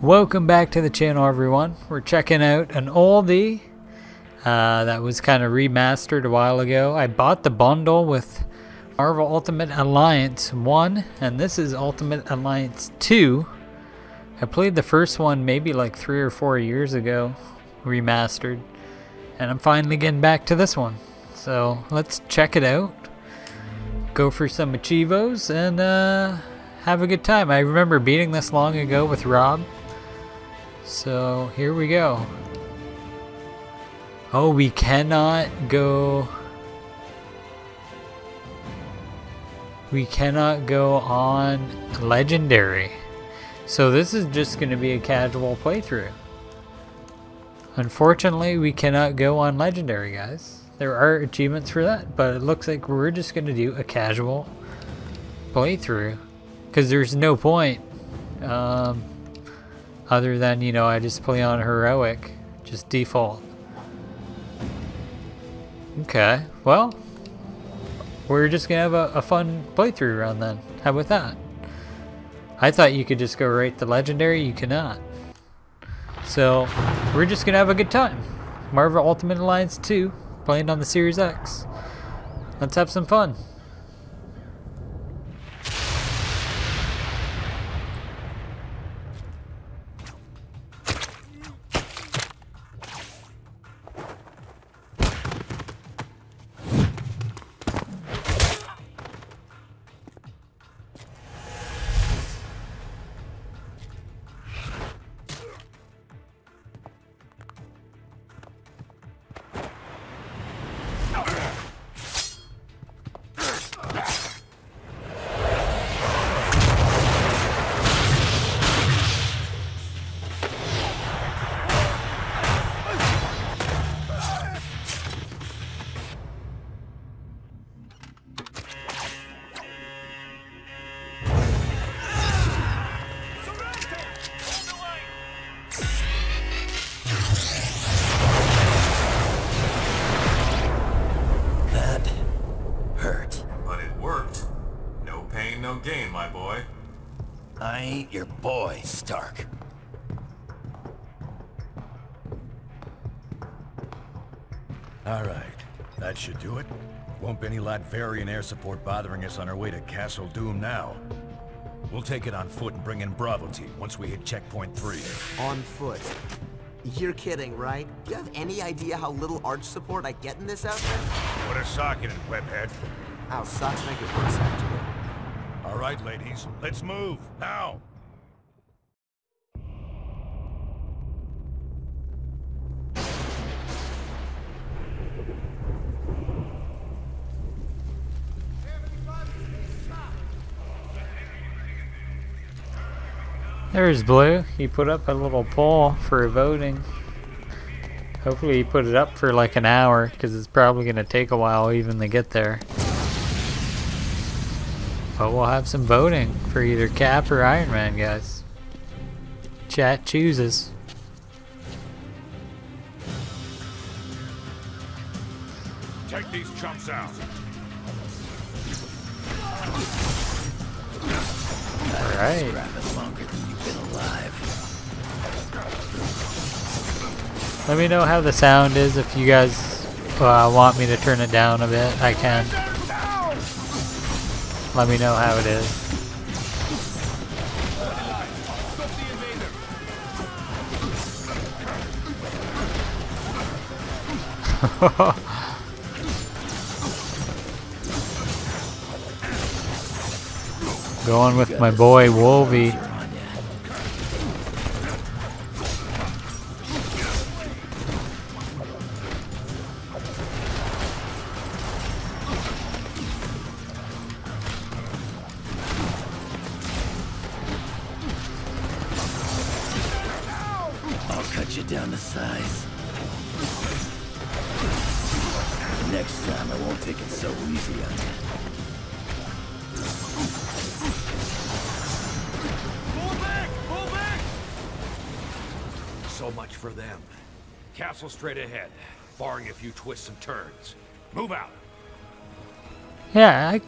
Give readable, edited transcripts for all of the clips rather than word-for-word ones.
Welcome back to the channel, everyone. We're checking out an oldie that was kind of remastered a while ago. I bought the bundle with Marvel Ultimate Alliance 1, and this is Ultimate Alliance 2. I played the first one maybe like 3 or 4 years ago, remastered, and I'm finally getting back to this one. So let's check it out, go for some achievos, and have a good time. I remember beating this long ago with Rob. So here we go. Oh, we cannot go. We cannot go on Legendary. So this is just going to be a casual playthrough. Unfortunately, we cannot go on Legendary, guys. There are achievements for that, but it looks like we're just going to do a casual playthrough. Because there's no point. Other than, you know, I just play on heroic, just default. Okay, well, we're just gonna have a fun playthrough run then. How about that? I thought you could just go right to Legendary. You cannot. So we're just gonna have a good time. Marvel Ultimate Alliance 2, playing on the Series X. Let's have some fun. No gain, my boy. I ain't your boy, Stark. Alright, that should do it. Won't be any Latverian air support bothering us on our way to Castle Doom now. We'll take it on foot and bring in Bravo Team once we hit checkpoint 3. On foot? You're kidding, right? Do you have any idea how little arch support I get in this outfit? Put a socket in, webhead. Ow, socks make it worse, actually. All right, ladies, let's move, now! There's Blue. He put up a little poll for voting. Hopefully he put it up for like an hour, because it's probably going to take a while even to get there. But we'll have some voting for either Cap or Iron Man, guys. Chat chooses. Take these chumps out. Alright. Longer than you've been alive. Let me know how the sound is. If you guys want me to turn it down a bit, I can. Let me know how it is. Going with my boy Wolvie. Cut you down to size. Next time I won't take it so easy on you. Pull back! Pull back! So much for them. Castle straight ahead, barring a few twists and turns. Move out! Yeah, I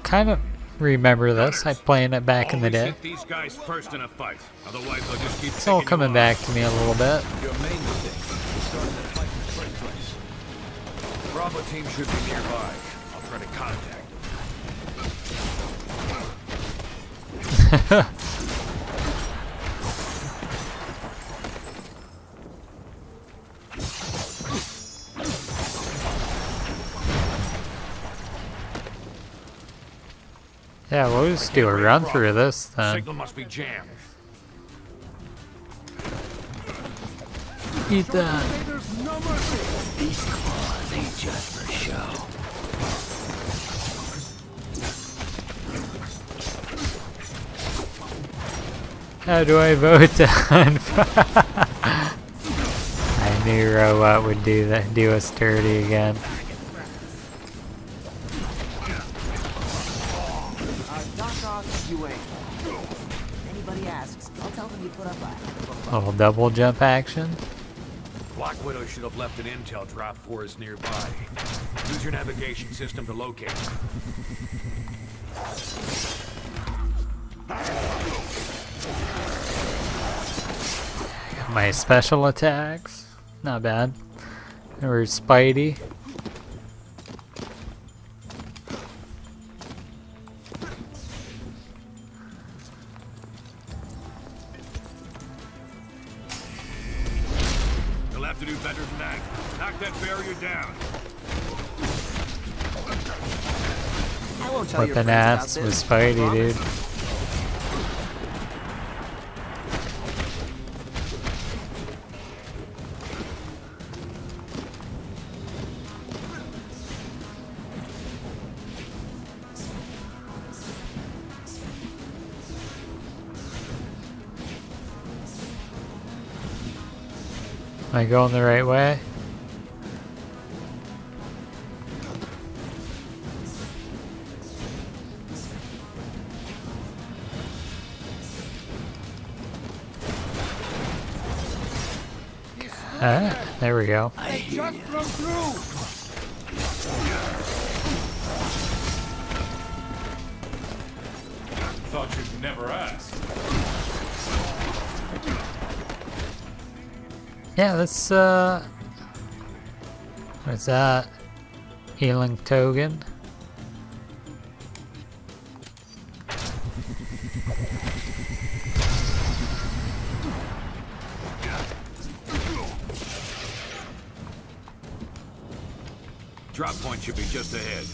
kind of remember this. I played it back in the day. Hit these guys first in a fight. Otherwise, they'll just keep It's all coming back to me a little bit. Your main mistake is starting that fight in the first place. Bravo team should be nearby. I'll try to contact them. Yeah, we'll just do a run through this then. Signal must be jammed. Eat that. These claws ain't just for show. How do I vote then? I knew Robot would do that, do us dirty again. Anybody asks, I'll tell them you put up a Little double jump action. Black Widow should have left an intel drop for us nearby. Use your navigation system to locate it. Got my special attacks. Not bad. Or Spidey. You'll have to do better than that. Knock that barrier down. I won't tell your Whipping friends ass about with this. Spidey, dude. Promise? Am I going the right way? Ah, there we go. I hear you. Thought you'd never ask. Yeah, let's what's that? Healing token. Drop point should be just ahead.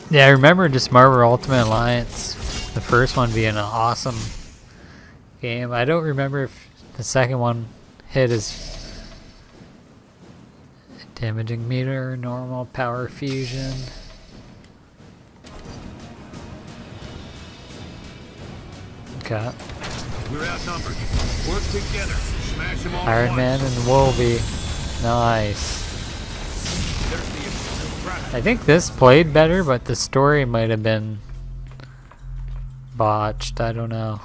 Yeah, I remember just Marvel Ultimate Alliance, the first one being an awesome game. I don't remember if the second one hit as damaging meter, normal power fusion. Okay. We're outnumbered. Work together. Smash them all. Iron Man and Wolvie. Nice. There's the traffic. I think this played better, but the story might have been botched. I don't know.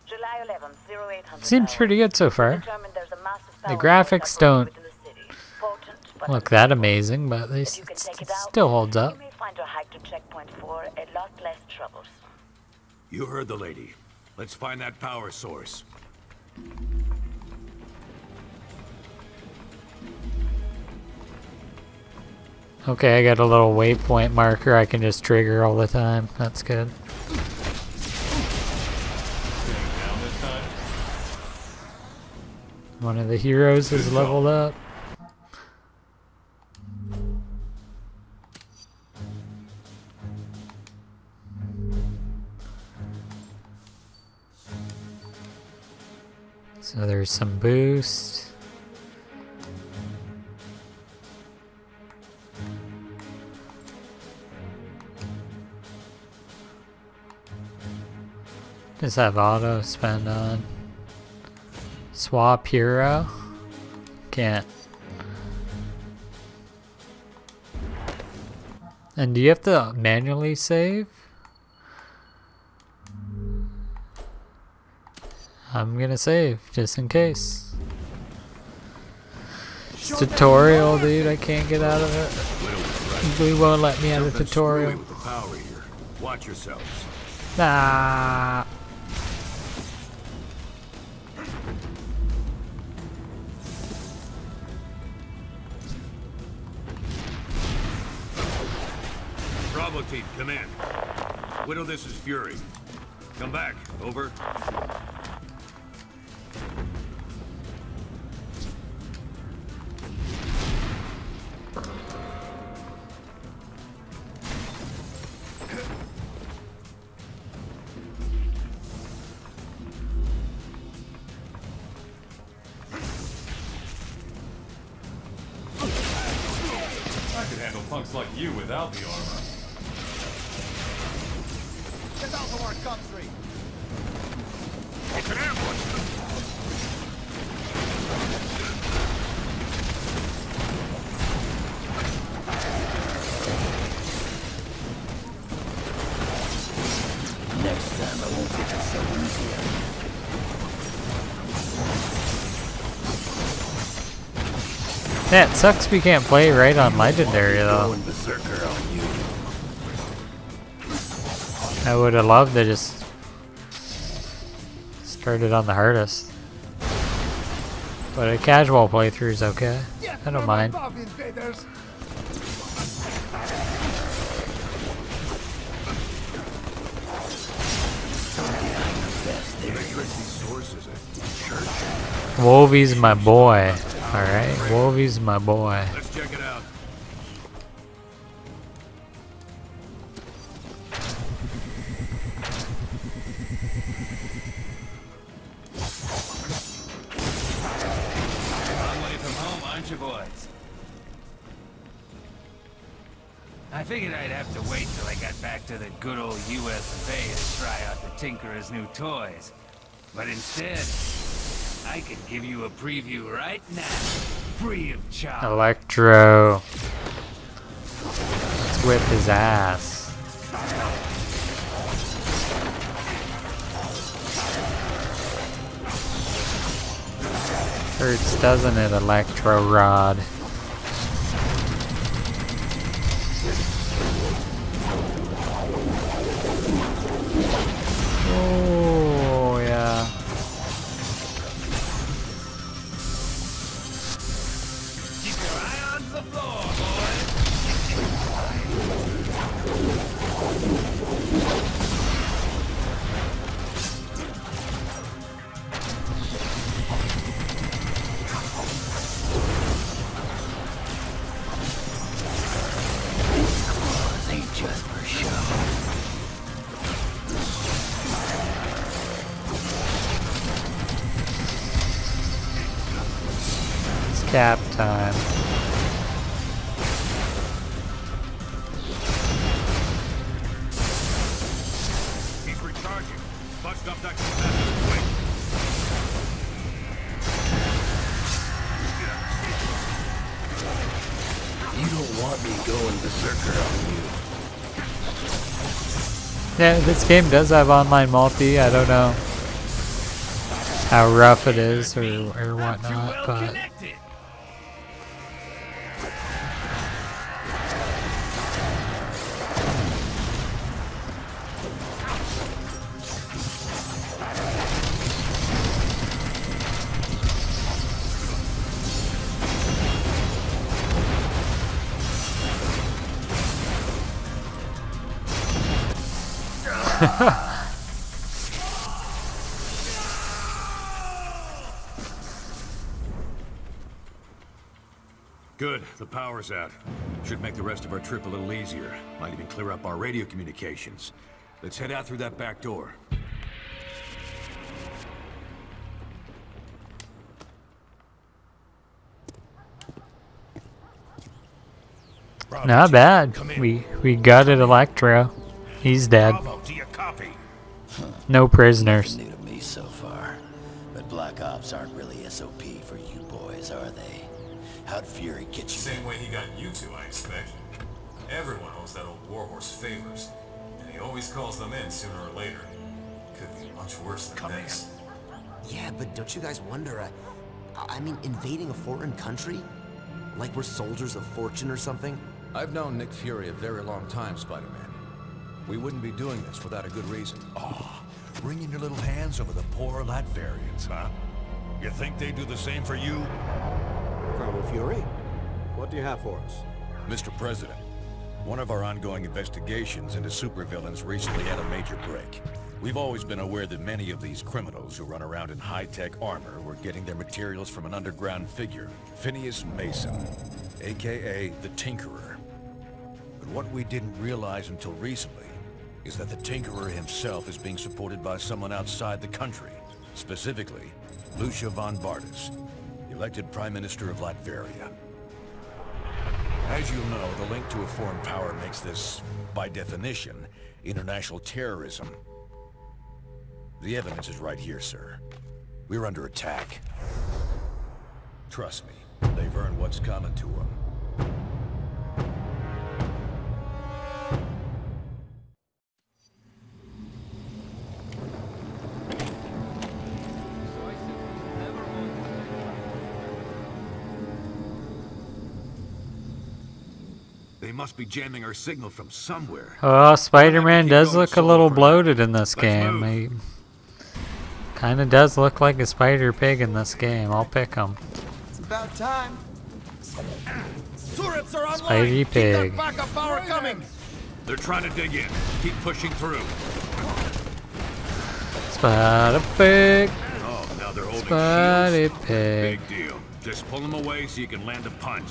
July 11, 0800 Seems hours. pretty good so far. Determined there's a massive The power graphics line don't within the city. Potent, but look that amazing, but they if you can take it out, still holds up. You may find your hike to checkpoint 4 a lot less troubles. You heard the lady. Let's find that power source. Okay, I got a little waypoint marker I can just trigger all the time. That's good. One of the heroes is leveled up. So there's some boost. Just have auto spend on. Swap hero. Can't. And do you have to manually save? I'm gonna save just in case. It's tutorial, dude. I can't get out of it. We won't let me out of the tutorial. With the power here. Watch yourselves. Nah. Bravo team, come in. Widow, this is Fury. Come back. Over. I could handle punks like you without the armor. Get out of our country! It's an ambush! Next time I won't take it so easy. Yeah, it sucks we can't play right on Legendary though. Going berserker on you. I would have loved to just start it on the hardest. But a casual playthrough is okay. I don't mind. Wolvie's my boy. Alright, Wolvie's my boy. Let's check it out. Long way from home, aren't you boys? I figured I'd have to wait till I got back to the good old US of A to try out the Tinkerer's new toys. But instead, I could give you a preview right now, free of charge. Electro. Let's whip his ass. Hurts, doesn't it, Electro Rod? Oh, yeah. Keep your eye on the floor, boys. Ain't just for show. It's cap time. He's recharging. Bust up that capacity quick. You don't want me going berserker on you. Yeah, this game does have online multi. I don't know how rough it is or whatnot, but Connected. Good, the power's out. Should make the rest of our trip a little easier. Might even clear up our radio communications. Let's head out through that back door. not bad. We gutted Electro. He's dead. Bravo, do you copy? No prisoners. New to me so far, but Black Ops aren't really SOP for you boys, are they? How'd Fury get you? Same way he got you two, I expect. Everyone owes that old warhorse favors, and he always calls them in sooner or later. Could be much worse than this. Yeah, but don't you guys wonder, I mean, invading a foreign country? Like we're soldiers of fortune or something? I've known Nick Fury a very long time, Spider-Man. We wouldn't be doing this without a good reason. Oh, wringing your little hands over the poor Latverians, huh? You think they do the same for you? Colonel Fury, what do you have for us? Mr. President, one of our ongoing investigations into supervillains recently had a major break. We've always been aware that many of these criminals who run around in high-tech armor were getting their materials from an underground figure, Phineas Mason, aka the Tinkerer. But what we didn't realize until recently is that the Tinkerer himself is being supported by someone outside the country, specifically Lucia von Bardas, elected Prime Minister of Latveria. As you know, the link to a foreign power makes this, by definition, international terrorism. The evidence is right here, sir. We're under attack. Trust me, they've earned what's coming to them. They must be jamming our signal from somewhere. Oh, Spider-Man does look a little bloated in this game. He kind of does look like a spider pig in this game. I'll pick him. It's about time. Turrets are online. Spidey pig. Keep that backup power coming. They're trying to dig in. Keep pushing through. Spider pig. Oh, now they're holding Spidey shields. pig. Big deal. Just pull them away so you can land a punch.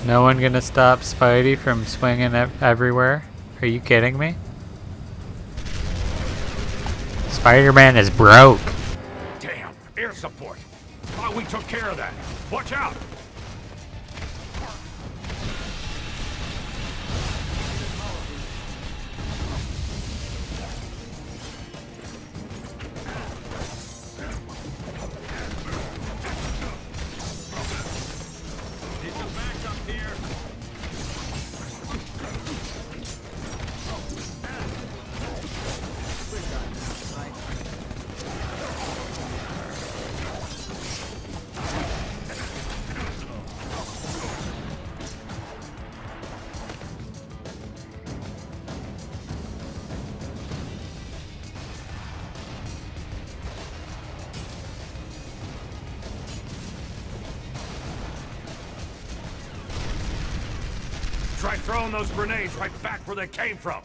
No one gonna stop Spidey from swinging everywhere? Are you kidding me? Spider-Man is broke. Damn, air support. Thought we took care of that. Watch out. Try throwing those grenades right back where they came from.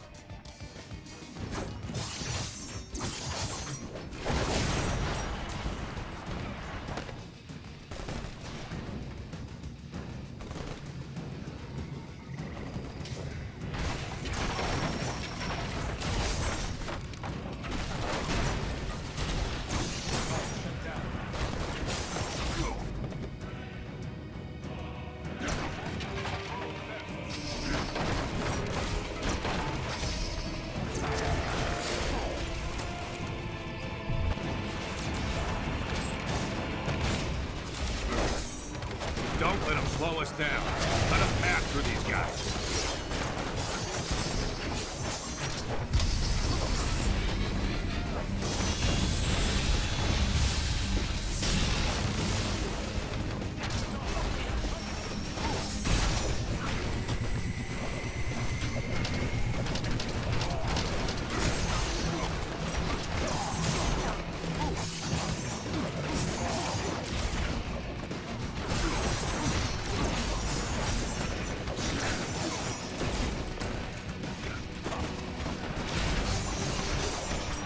Don't let them slow us down. Let us pass through these guys.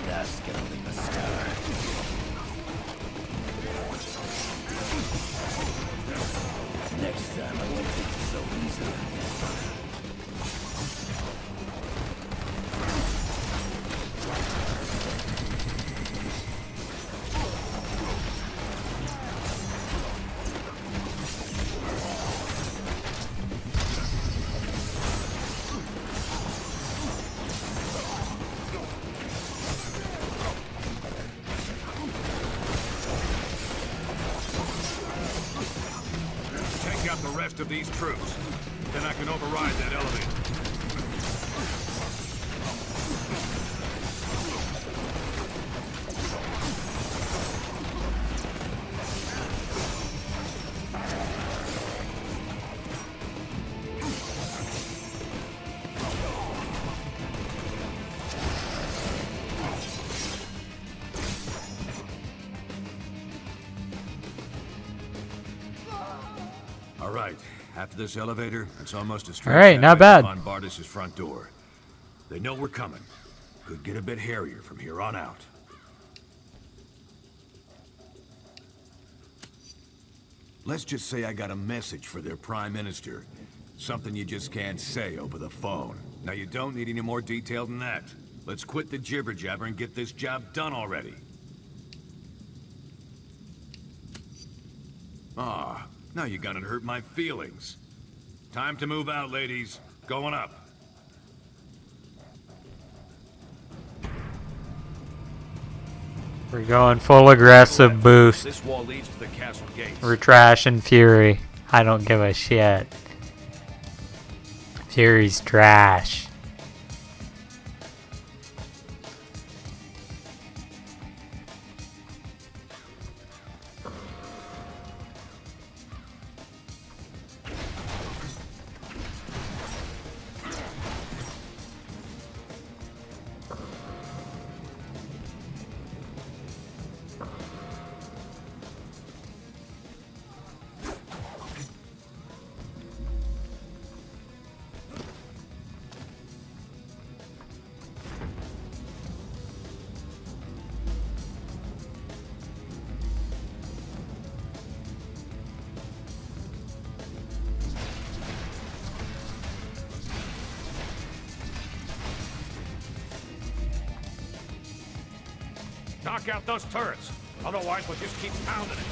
That's gonna leave a scar. Next time I won't take it so easily. Take out the rest of these troops. Then I can override that elevator. All right. After this elevator, it's almost a straight All right, shot not right bad. on Bardis' front door. They know we're coming. Could get a bit hairier from here on out. Let's just say I got a message for their Prime Minister. Something you just can't say over the phone. Now, you don't need any more detail than that. Let's quit the jibber-jabber and get this job done already. Ah, now you're gonna hurt my feelings. Time to move out, ladies. Going up. We're going full aggressive boost. This wall leads to the castle gates. We're trash and Fury. I don't give a shit. Fury's trash. Knock out those turrets. Otherwise, we'll just keep pounding it.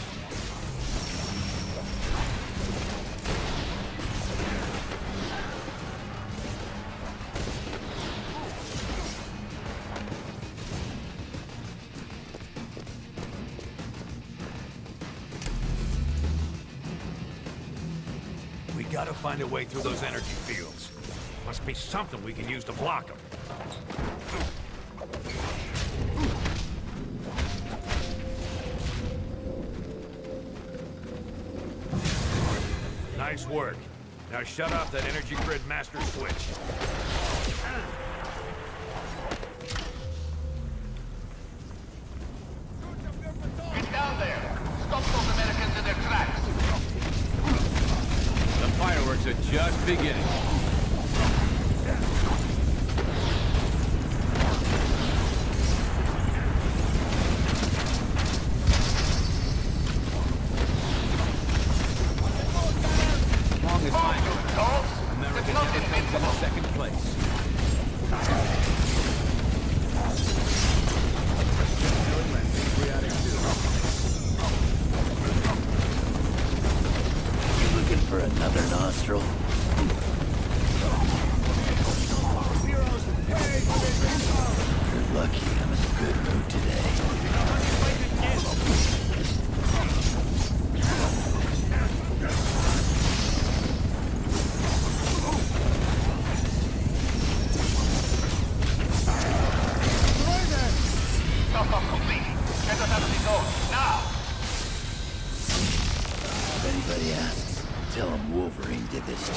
We gotta find a way through those energy fields. Must be something we can use to block them. Nice work. Now shut off that energy grid master switch. Get down there! Stop those Americans in their tracks! The fireworks are just beginning. For another nostril? You're lucky I'm in a good mood today. Stop off completely. Get us out of the zone, now! If anybody asks, tell him Wolverine did this too.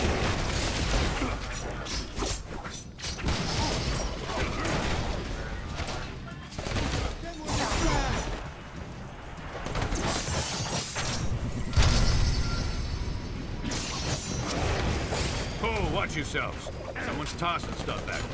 Oh, watch yourselves. Someone's tossing stuff at us.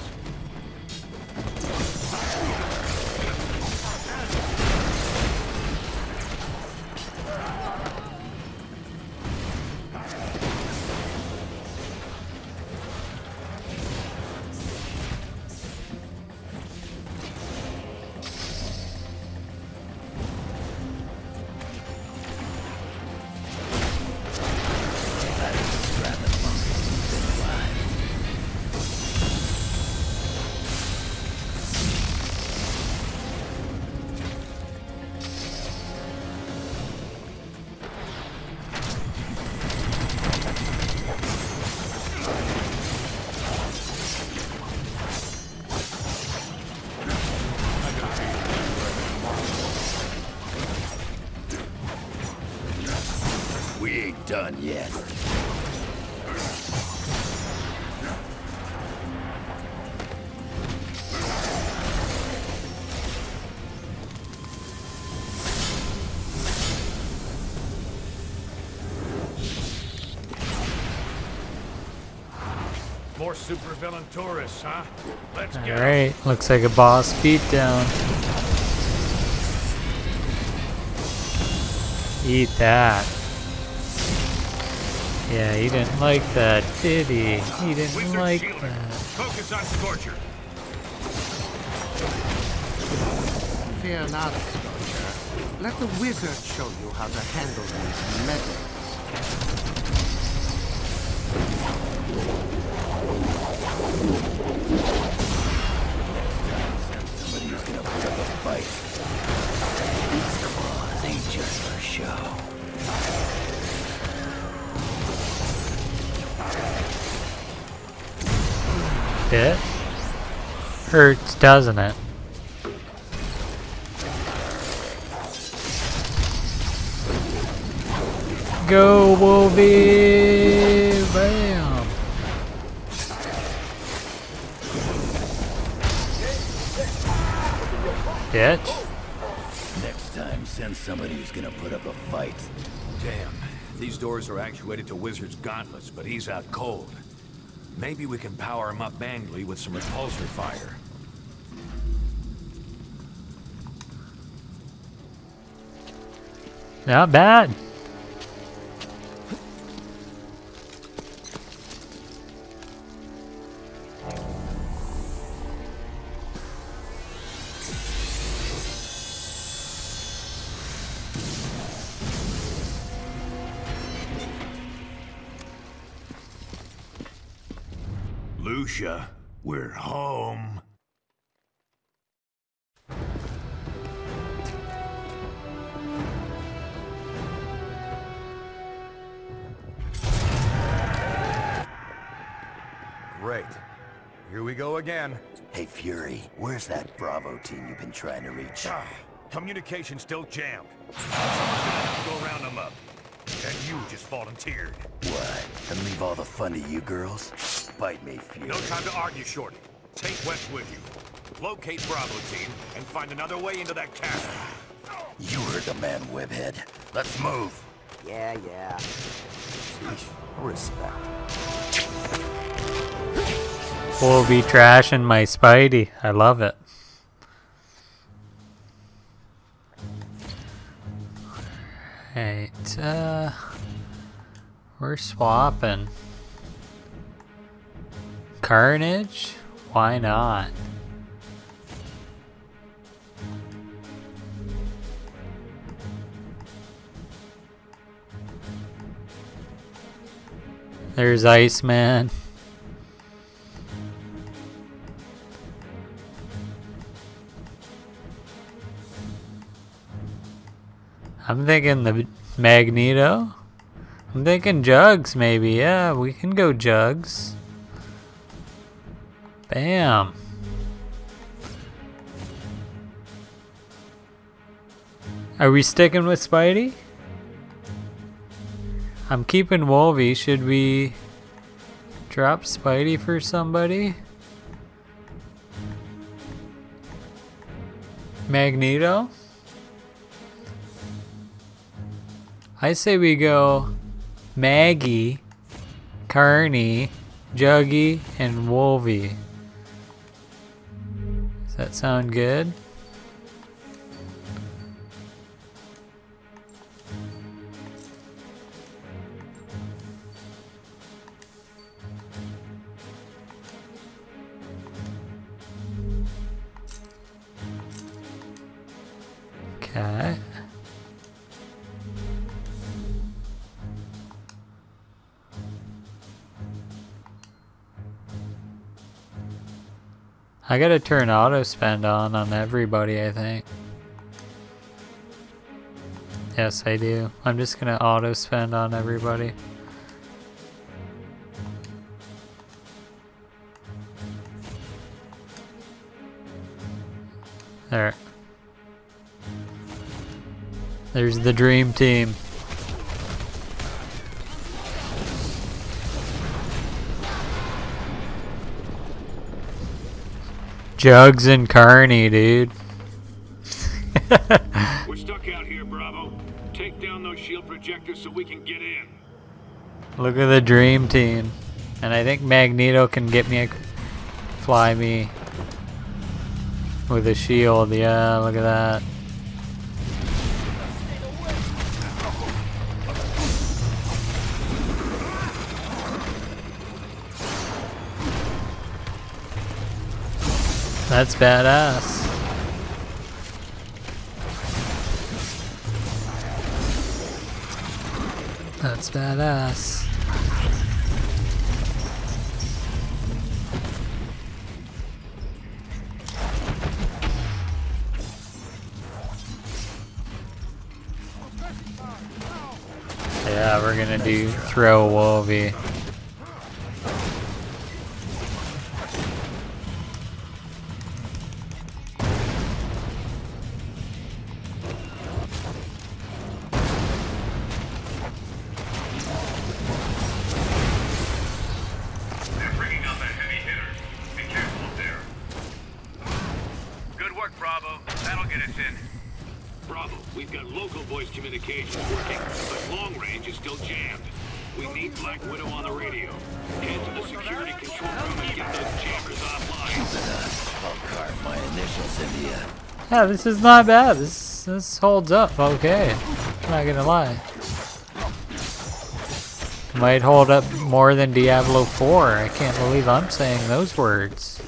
done yet. More supervillain tourists, huh? Let's go. Alright, looks like a boss beatdown. Eat that. Yeah, he didn't like that, did he? He didn't Wizard like Shielder, that. focus on Scorcher. Fear not, Scorcher. Let the wizard show you how to handle these metals. Somebody who's gonna put up a fight. These claws ain't just for show. It hurts, doesn't it? Go, Wolvie! Bam! Bitch. Next time, send somebody who's gonna put up a fight. Damn, these doors are actuated to Wizard's gauntlets, but he's out cold. Maybe we can power him up manually with some repulsor fire. Not bad. Lucia, we're home. Great. Here we go again. Hey, Fury, where's that Bravo team you've been trying to reach? Communication still jammed. Someone's gonna have to go round them up. And you just volunteered. What? And leave all the fun to you girls? Bite me, Fury. No time to argue, Shorty. Take West with you. Locate Bravo team and find another way into that castle. You heard the man, Webhead. Let's move. Yeah. Sheesh. Respect. Wolvie trashing my Spidey. I love it. Right, we're swapping. Carnage? Why not? There's Iceman. I'm thinking the Magneto. I'm thinking Jugs, maybe. Yeah, we can go Jugs. Bam. Are we sticking with Spidey? I'm keeping Wolvie. Should we drop Spidey for somebody? Magneto? I say we go Maggie, Carney, Juggy, and Wolvie. Does that sound good? Okay. I gotta turn auto spend on everybody, I think. Yes, I do. I'm just gonna auto spend on everybody. There. There's the dream team. Jugs and Carney, dude. We're stuck out here, Bravo. Take down those shield projectors so we can get in. Look at the dream team. And I think Magneto can get me fly me with a shield. Yeah, look at that. That's badass. That's badass. Yeah, we're gonna do throw Wolvie. Yeah, this is not bad. This holds up okay. I'm not gonna lie. Might hold up more than Diablo 4. I can't believe I'm saying those words.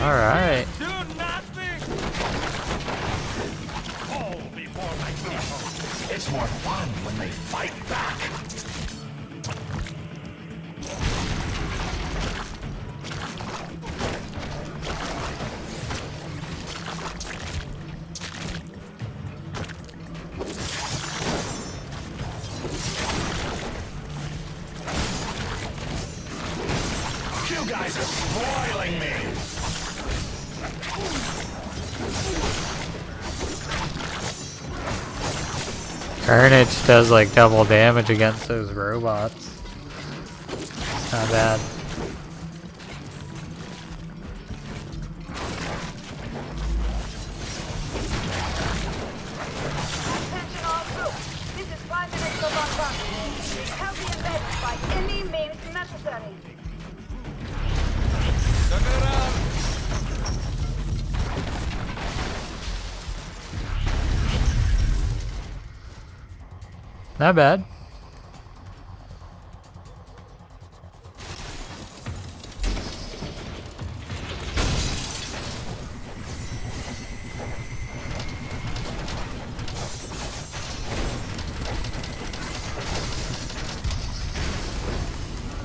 Alright. It's more fun when they fight back. You guys are spoiling me. Carnage does like double damage against those robots. It's not bad. Attention all troops. This is Prime Minister Von Bunn. Be healthy and ready by any means necessary. Not bad.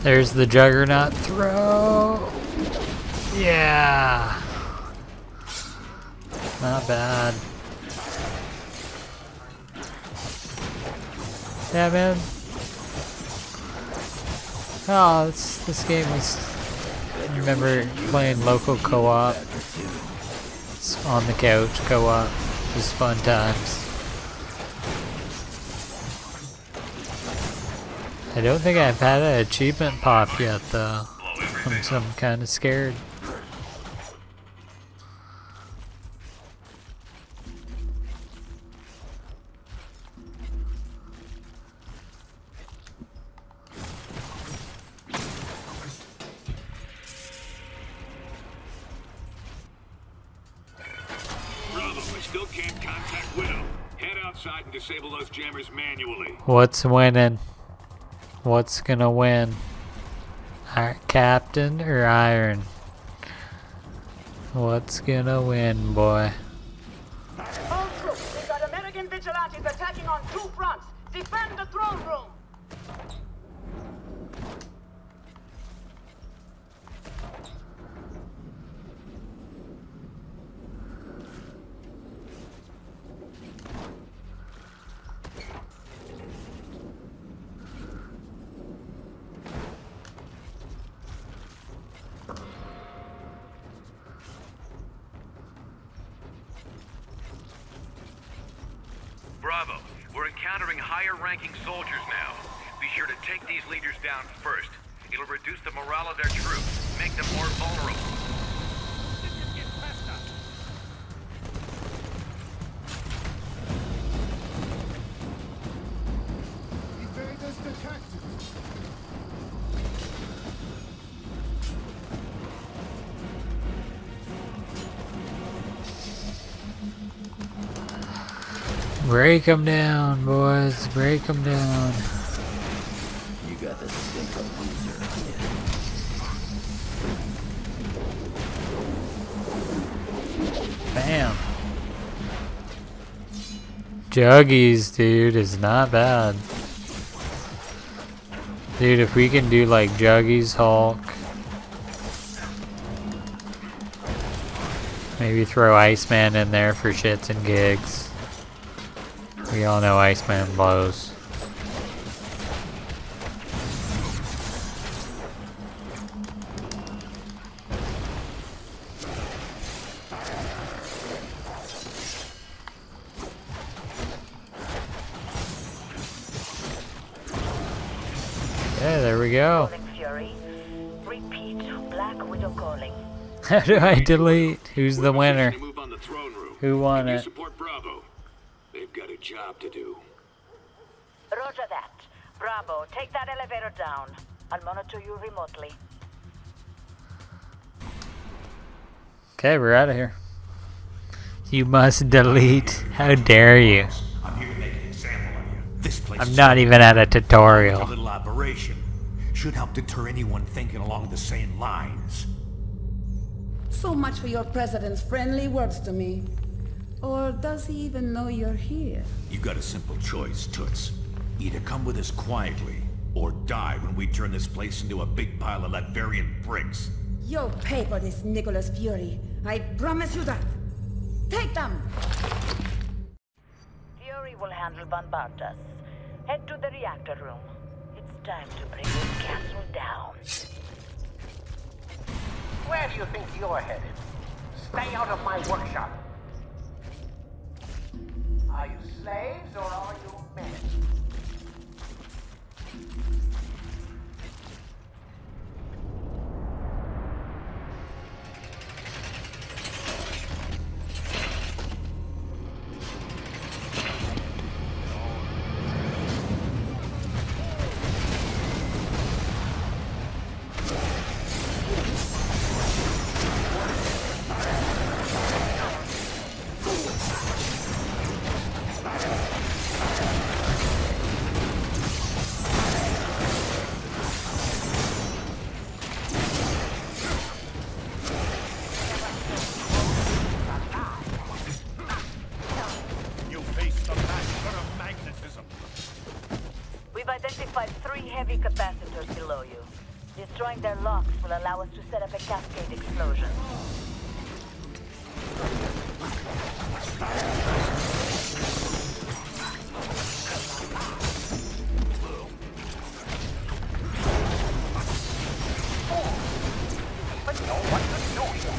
There's the Juggernaut throw. Yeah. Not bad. Yeah, man. Oh, this game was. I remember playing local co-op. It's on the couch co-op. Just fun times. I don't think I've had an achievement pop yet, though. I'm kind of scared. Disable those jammers manually. What's winning? What's gonna win? Captain or Iron? What's gonna win, boy? All attacking on 2 fronts. Defend the throne room. Bravo. We're encountering higher-ranking soldiers now. Be sure to take these leaders down first. It'll reduce the morale of their troops, make them more vulnerable. Invaders detected. Break them down, boys. Break them down. You got the stink of loser on you. Bam. Juggies, dude, is not bad. Dude, if we can do like Juggies, Hulk. Maybe throw Iceman in there for shits and gigs. We all know Iceman blows. Yeah, there we go. Fury. Repeat, Black Widow calling. How do I delete? Who's the winner? Move on the throne room. Who won it? Support Bravo. They've got a job to do. Roger that. Bravo, take that elevator down. I'll monitor you remotely. Okay, we're out of here. You must delete. How dare you? I'm here to make an example of you. This place I'm not even at a a tutorial. little operation. Should help deter anyone thinking along the same lines. So much for your president's friendly words to me. Or does he even know you're here? You got a simple choice, Toots. Either come with us quietly, or die when we turn this place into a big pile of Latverian bricks. You'll pay for this, Nicholas Fury. I promise you that. Take them! Fury will handle Bombardas. Head to the reactor room. It's time to bring this castle down. Where do you think you're headed? Stay out of my workshop. Are you slaves or are you men? We've identified 3 heavy capacitors below you. Destroying their locks will allow us to set up a cascade explosion. But no one could do it.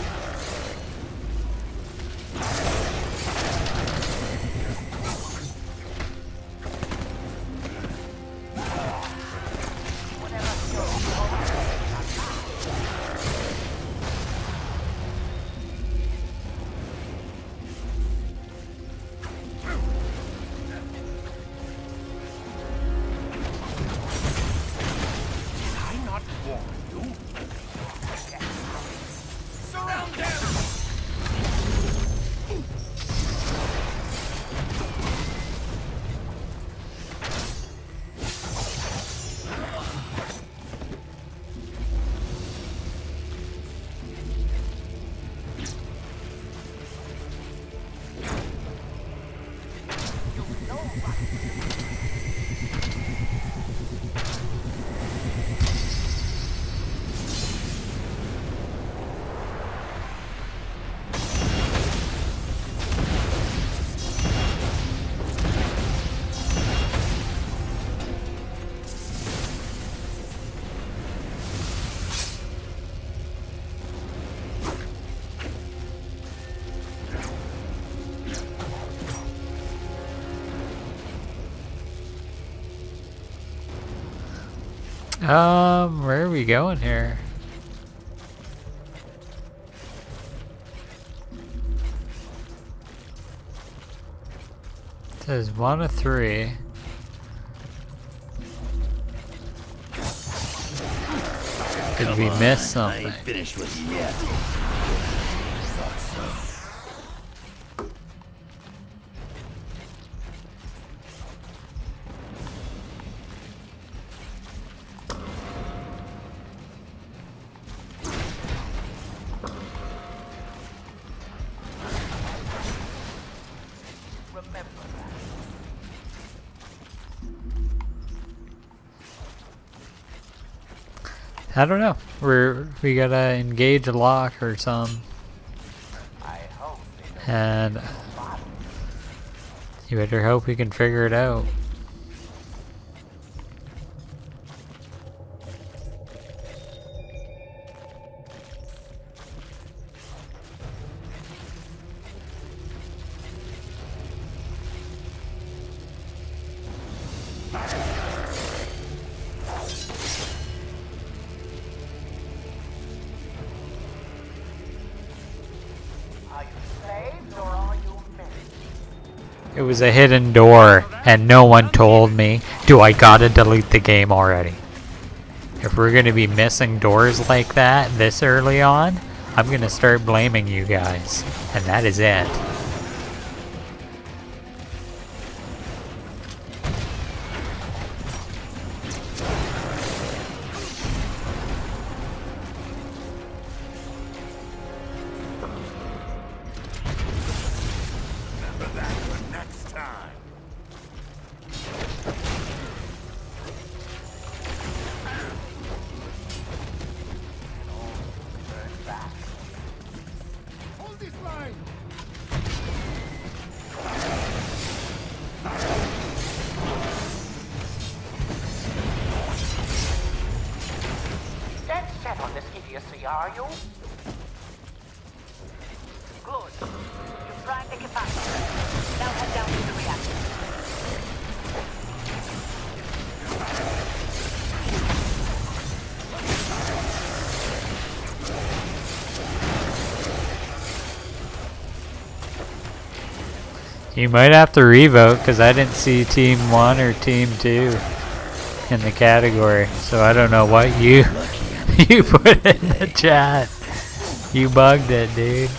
Where are we going here? It says 1 of 3. Did we miss something? I ain't finished with you yet. I don't know. We gotta engage a lock or something. And you better hope we can figure it out. It was a hidden door, and no one told me. Do I gotta delete the game already? If we're gonna be missing doors like that this early on, I'm gonna start blaming you guys. And that is it. On this idiocy, are you? Good. You've primed the capacitor. Now head down to the reactor. You might have to revote because I didn't see Team 1 or Team 2 in the category, so I don't know what you put in the chat. You bugged it, dude.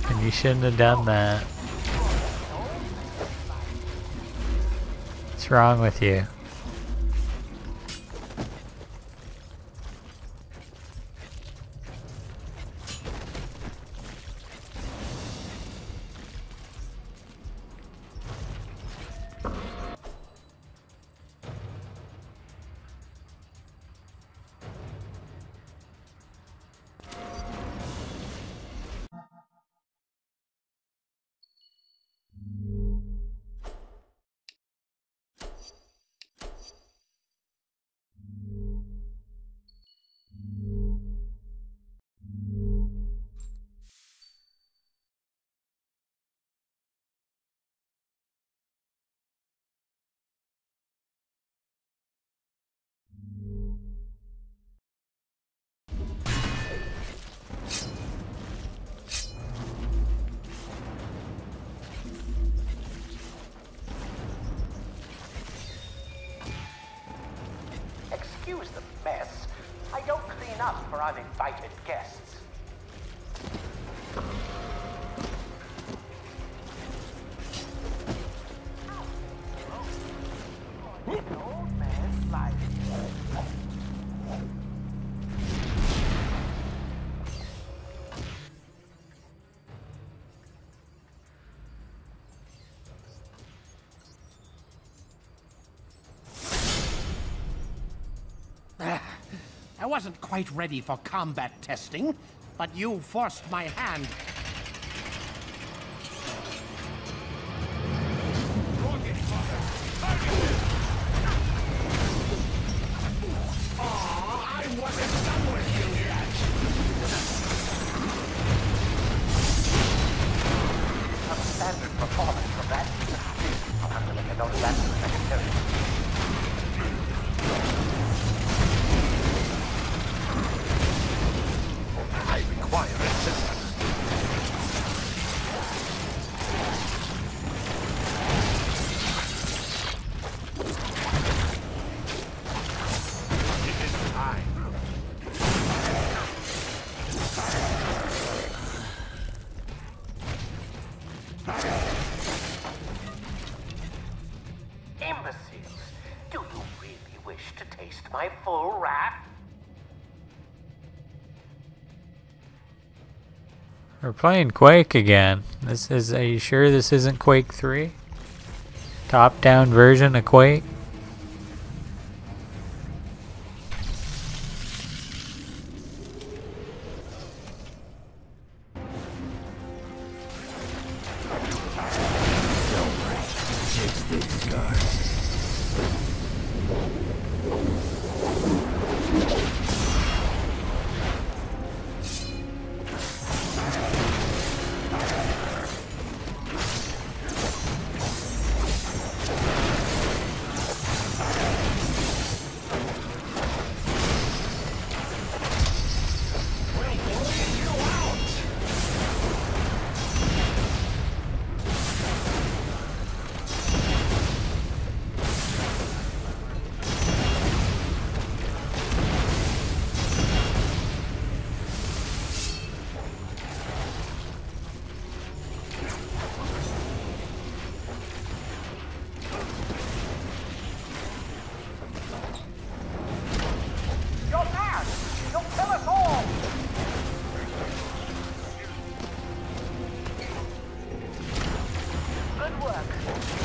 And you shouldn't have done that. What's wrong with you? Excuse the mess. I don't clean up for uninvited guests. I wasn't quite ready for combat testing, but you forced my hand. I wasn't done with you yet. A standard performance from that. I'll have to make a note of that for the secretary. Imbeciles! Do you really wish to taste my full wrath? We're playing Quake again. This is, are you sure this isn't Quake 3? Top-down version of Quake?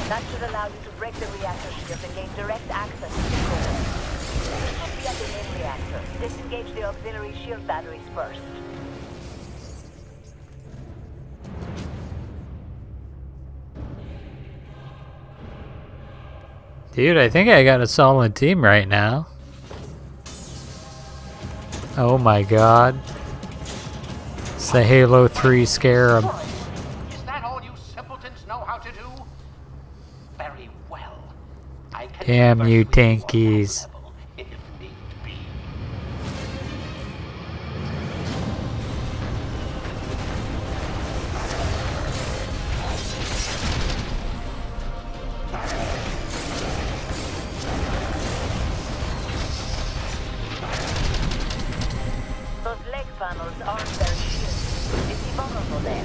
That should allow you to break the reactor shield and gain direct access to the core. This will be at the main reactor. Disengage the auxiliary shield batteries first. Dude, I think I got a solid team right now. Oh my god. It's the Halo 3 Scarab. Is that all you simpletons know how to do? Very well. I can Damn you tankies. if need be. Those leg panels aren't very shielded. Is he vulnerable there?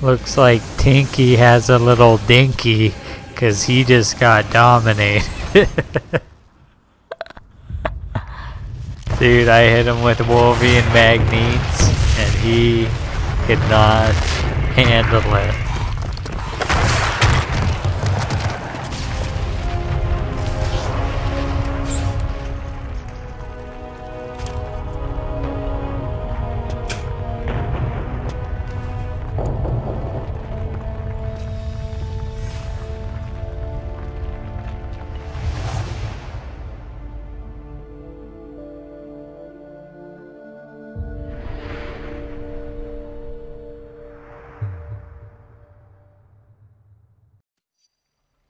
Looks like Tinky has a little dinky, cause he just got dominated. Dude, I hit him with Wolvie and Magnetes, and he could not handle it.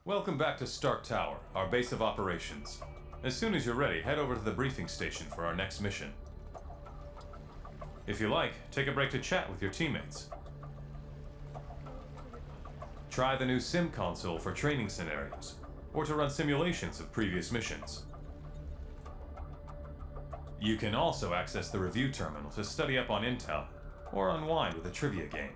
Welcome back to Stark Tower, our base of operations. As soon as you're ready, head over to the briefing station for our next mission. If you like, take a break to chat with your teammates. Try the new sim console for training scenarios, or to run simulations of previous missions. You can also access the review terminal to study up on intel, or unwind with a trivia game.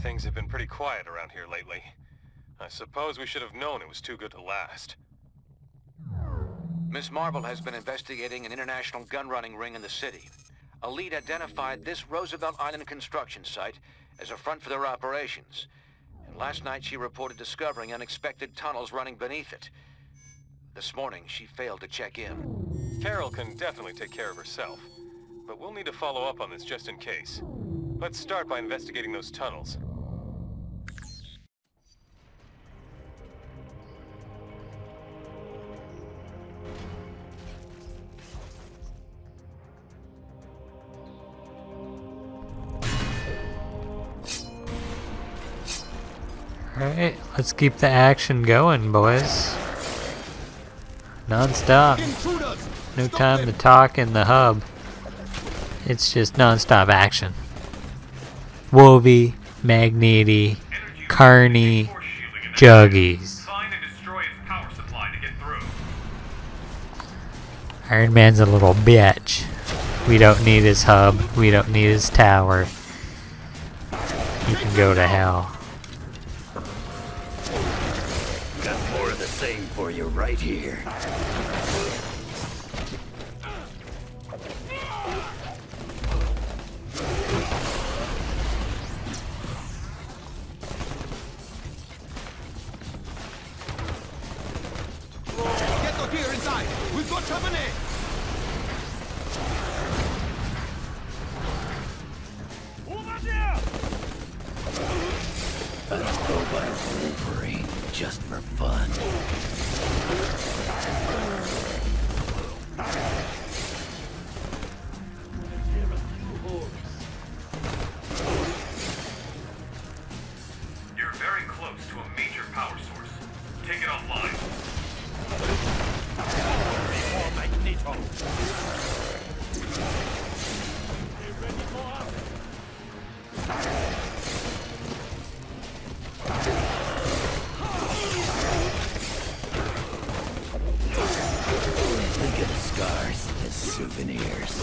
Things have been pretty quiet around here lately. I suppose we should have known it was too good to last. Miss Marvel has been investigating an international gun-running ring in the city. A lead identified this Roosevelt Island construction site as a front for their operations. And last night she reported discovering unexpected tunnels running beneath it. This morning she failed to check in. Carol can definitely take care of herself, but we'll need to follow up on this just in case. Let's start by investigating those tunnels. Alright, let's keep the action going, boys. Non-stop. No time to talk in the hub. It's just non-stop action. Wovey, Magneti, Carney, Juggies. Iron Man's a little bitch. We don't need his hub. We don't need his tower. You can go to hell. Got more of the same for you right here. Let's go by Wolverine, just for fun. You're very close to a major power source. Take it offline. Magneto. Think of the scars as souvenirs.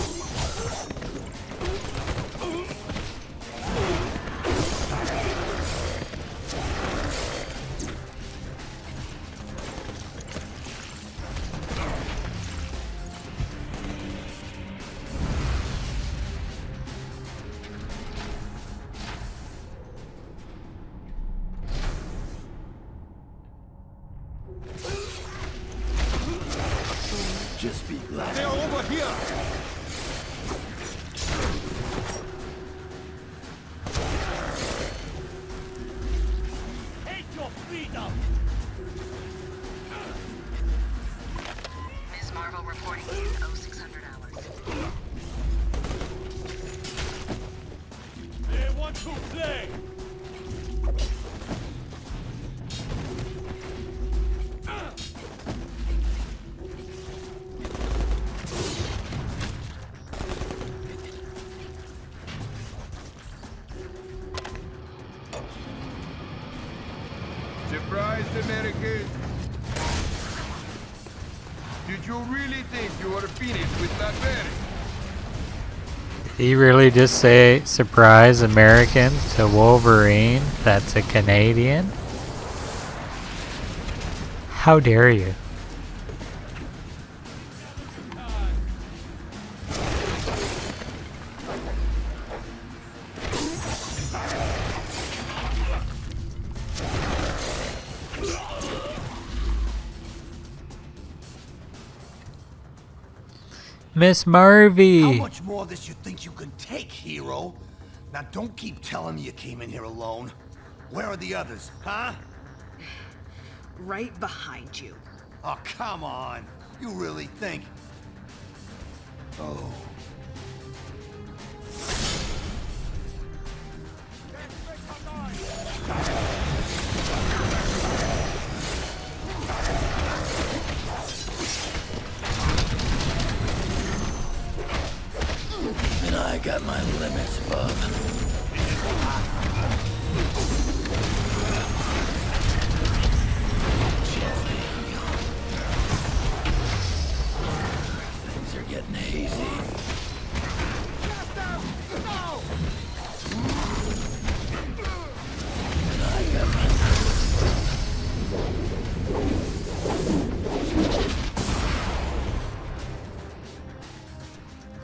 Just be glad. They're over here! Take your feet up! Ms. Marvel reporting in 0600 hours. They want to play! Surprised, American? Did you really think you were finished with that berry? Did he really just say surprise American to Wolverine? That's a Canadian? How dare you? Miss Marvy! How much more of this you think you can take, hero? Now don't keep telling me you came in here alone. Where are the others, huh? Right behind you. Oh, come on. You really think... Oh.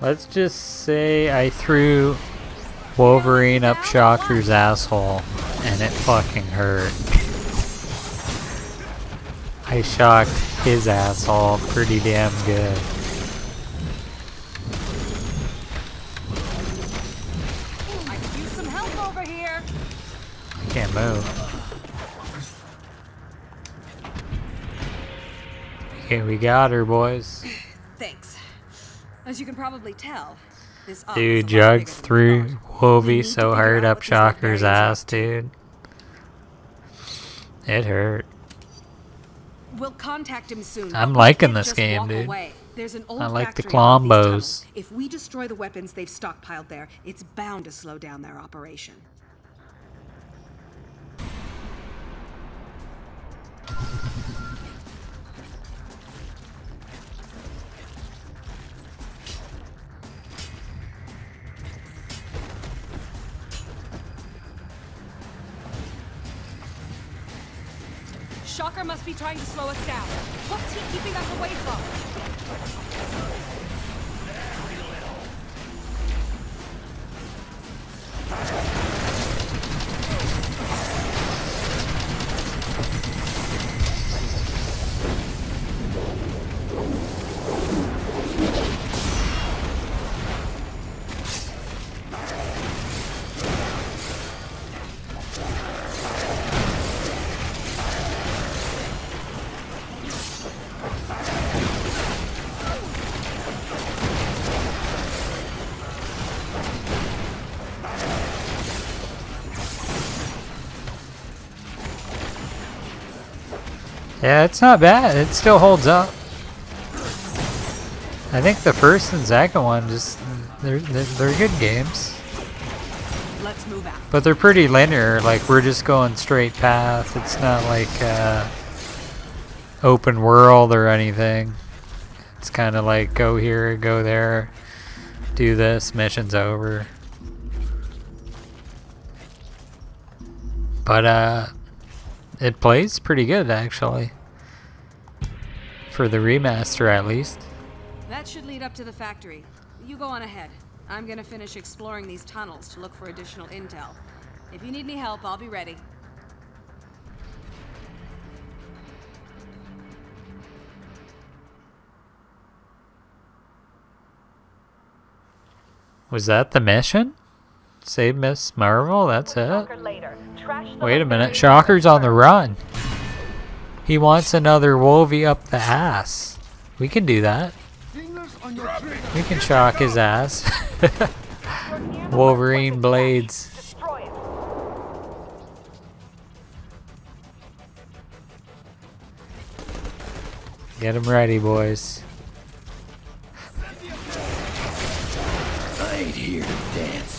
Let's just say I threw Wolverine up Shocker's asshole and it fucking hurt. I shocked his asshole pretty damn good. I could use some help over here. I can't move. Okay, we got her, boys. Thanks. As you can probably tell, this op Dude, is a lot Jugs bigger than we threw thought. Wolvie so hard up Shocker's ass, dude. It hurt. We'll contact him soon. I'm but we liking can't this just game, walk dude. away. There's an old I like the factory above these Clombos. tunnels. If we destroy the weapons they've stockpiled there, it's bound to slow down their operation. Shocker must be trying to slow us down. What's he keeping us away from? Yeah, it's not bad. It still holds up. I think the first and second one just they're good games. Let's move out. But they're pretty linear. Like we're just going straight path. It's not like open world or anything. It's kind of like go here, go there, do this, mission's over. But it plays pretty good actually. For the remaster at least. That should lead up to the factory. You go on ahead. I'm gonna finish exploring these tunnels to look for additional intel. If you need any help, I'll be ready. Was that the mission? Save Miss Marvel? That's it? Wait a minute. Shocker's on the run. He wants another Wolvie up the ass. We can do that. We can shock his ass. Wolverine blades. Get him ready, boys. I ain't here to dance.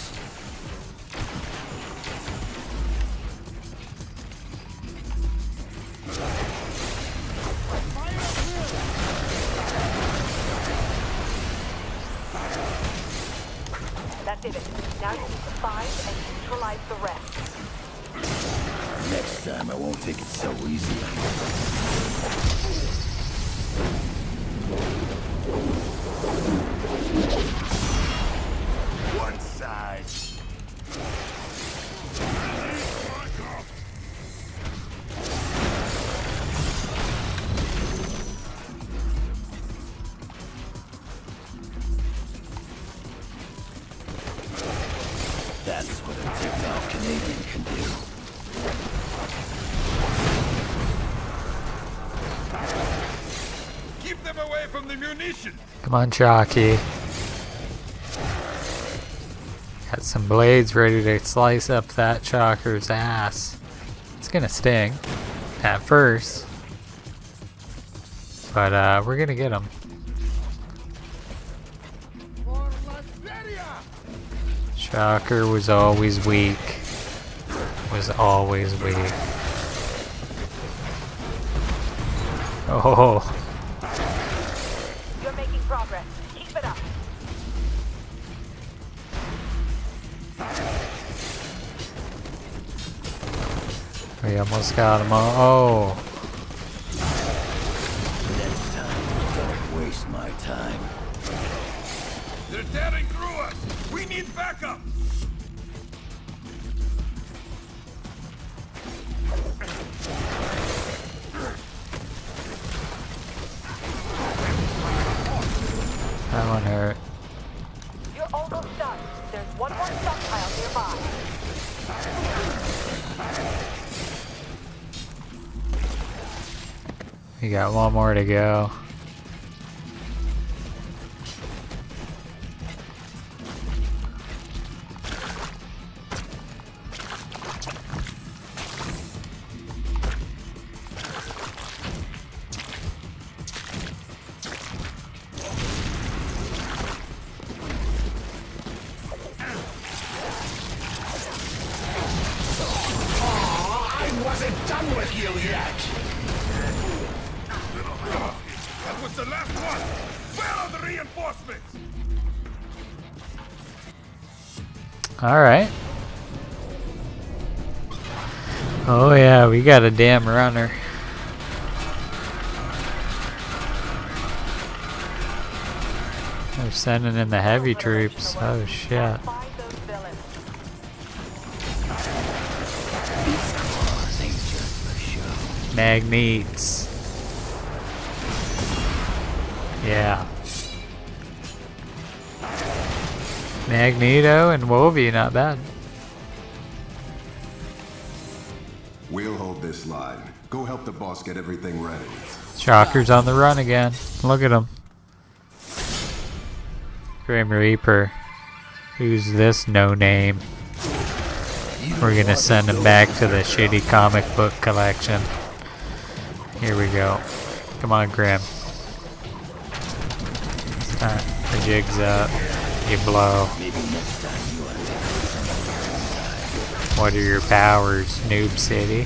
That did it. Now you need to find and neutralize the rest. Next time I won't take it so easy. One side. That's what a ticked-off Canadian can do. Keep them away from the munitions. Come on, Shocky. Got some blades ready to slice up that Shocker's ass. It's gonna sting at first, but we're gonna get him. Shocker was always weak. Was always weak. Oh. You're making progress. Keep it up. We almost got him all. Oh. Next time, don't waste my time. They're tearing through us! We need backup! That one hurt. You're almost done. There's one more stockpile nearby. We got one more to go. I wasn't done with you yet! That was the last one! Where are the reinforcements? Alright. Oh yeah, we got a damn runner. They're sending in the heavy troops. Oh shit. Magnetes. Yeah. Magneto and Wolvie, not bad. We'll hold this line. Go help the boss get everything ready. Shocker's on the run again. Look at him. Grim Reaper. Who's this no name? We're gonna send him back to the shitty comic book collection. Here we go. Come on, Grim. The jig's up. You blow. What are your powers, Noob City?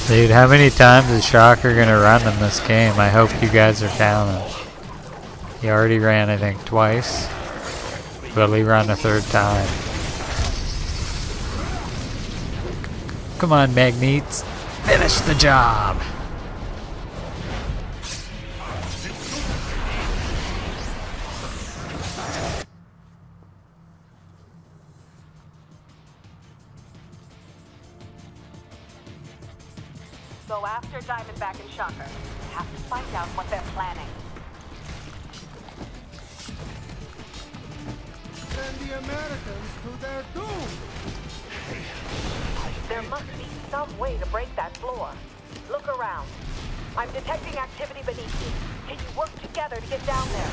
Dude, how many times is Shocker gonna run in this game? I hope you guys are counting. He already ran, I think, twice. Will he run a third time? Come on, Magnetes. Finish the job! Go after Diamondback and Shocker. You have to find out what they're planning. Send the Americans to their doom! There must be some way to break that floor. Look around. I'm detecting activity beneath you. Can you work together to get down there?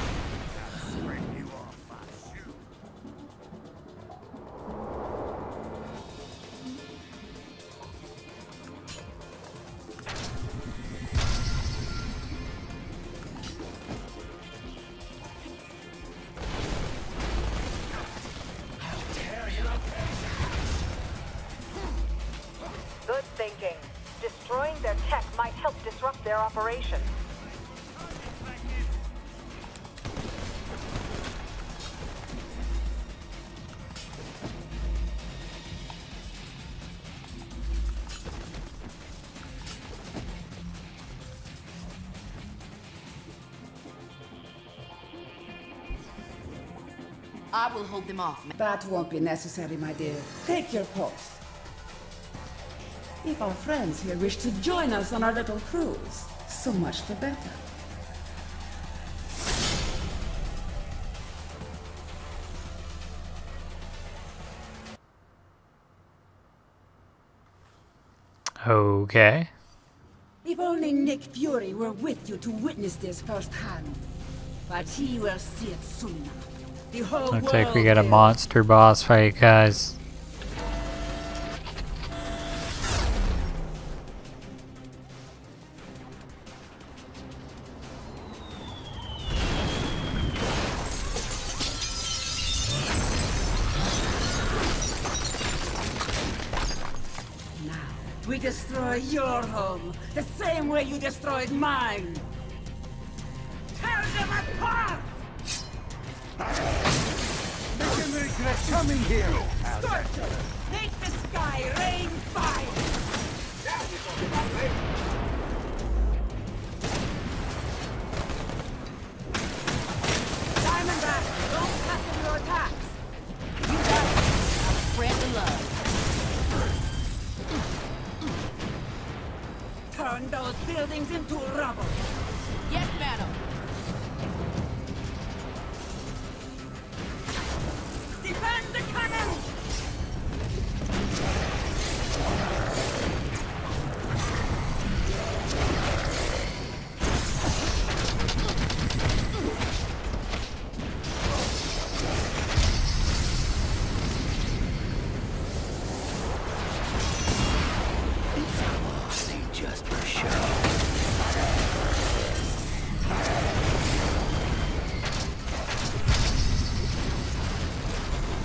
Good thinking. Destroying their tech might help disrupt their operation. I will hold them off. That won't be necessary, my dear. Take your post. If our friends here wish to join us on our little cruise, so much the better. Okay. If only Nick Fury were with you to witness this firsthand. But he will see it soon enough. The whole Looks like we world got a will. monster boss fight, guys. We destroy your home, the same way you destroyed mine. Tear them apart! Make him regret coming here! Scorcher, make the sky rain fire! Diamondback, don't cut in your attacks! You got it. I'll spread the love. Turn those buildings into rubble! Yes, madam! Defend the cannons! Just for show.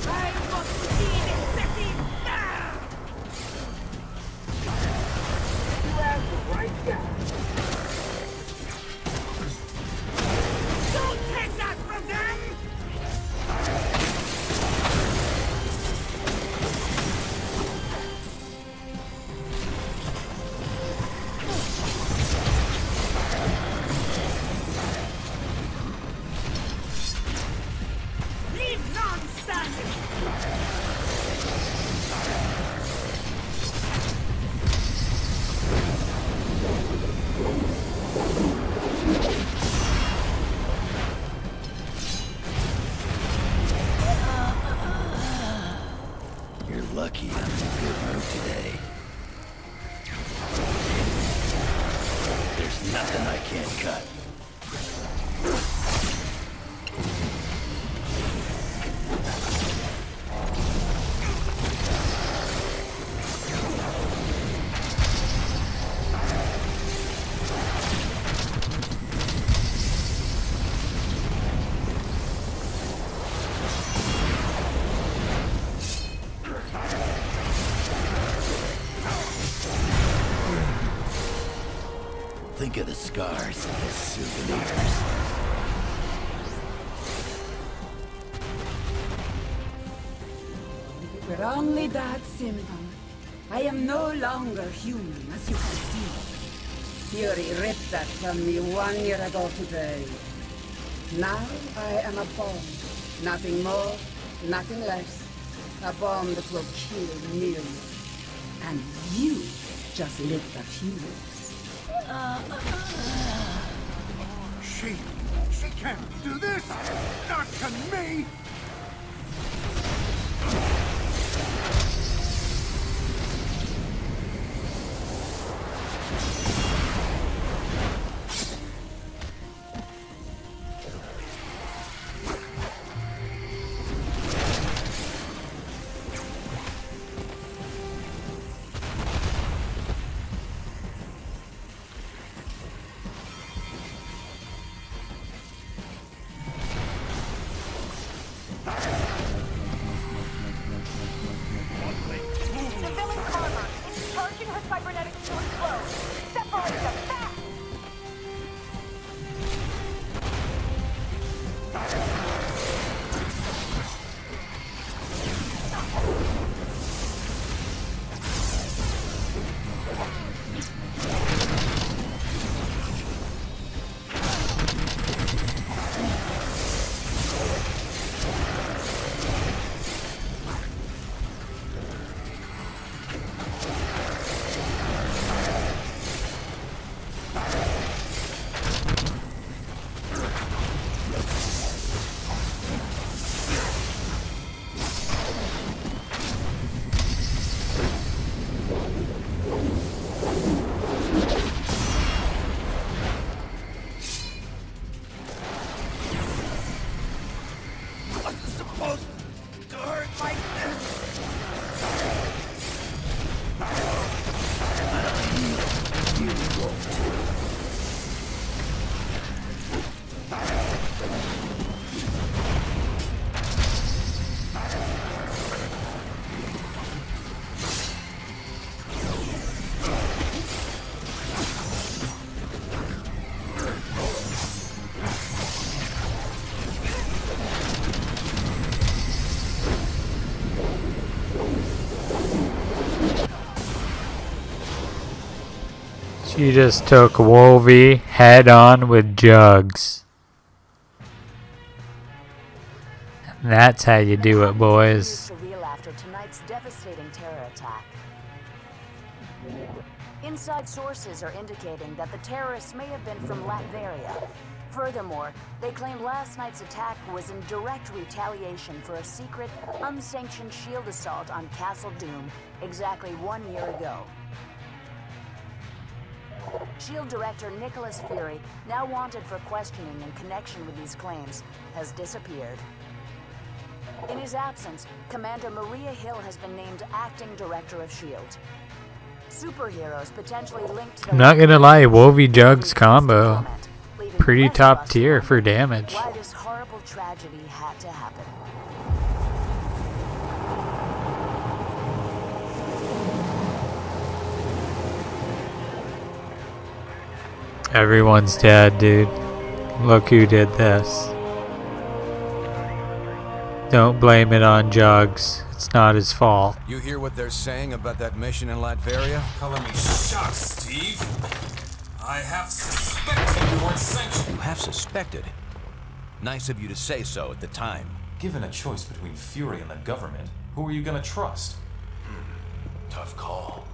I want to see this city now! You have the right guy. Don't take that from them! Leave none standing! You're lucky I'm in a good mood today. There's nothing I can't cut. Think of the scars as souvenirs. If it were only that simple. I am no longer human, as you can see. Fury ripped that from me 1 year ago today. Now I am a bomb. Nothing more, nothing less. A bomb that will kill millions. And you just lit the fuse. She can't do this! Not to me! You just took Wolvie head on with jugs. That's how you do it, boys. After tonight's devastating terror attack. Inside sources are indicating that the terrorists may have been from Latveria. Furthermore, they claim last night's attack was in direct retaliation for a secret, unsanctioned shield assault on Castle Doom exactly 1 year ago. SHIELD Director Nicholas Fury, now wanted for questioning in connection with these claims, has disappeared. In his absence, Commander Maria Hill has been named Acting Director of SHIELD. Superheroes potentially linked to the... I'm not gonna lie, Wolvie Jugs combo. Pretty top tier for damage. Why this horrible tragedy had to happen. Everyone's dead, dude. Look who did this. Don't blame it on Jugs. It's not his fault. You hear what they're saying about that mission in Latveria? Calling me shocked, Steve. I have suspected you weren't sanctioned. You have suspected? Nice of you to say so at the time. Given a choice between Fury and the government, who are you gonna trust? Tough call.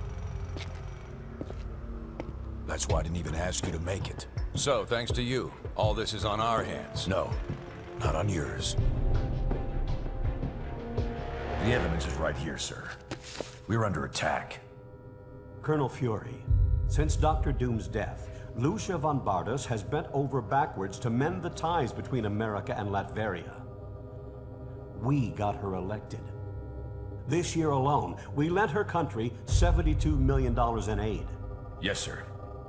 That's why I didn't even ask you to make it. So, thanks to you, all this is on our hands. No, not on yours. The evidence is right here, sir. We're under attack. Colonel Fury, since Dr. Doom's death, Lucia von Bardas has bent over backwards to mend the ties between America and Latveria. We got her elected. This year alone, we lent her country $72 million in aid. Yes, sir.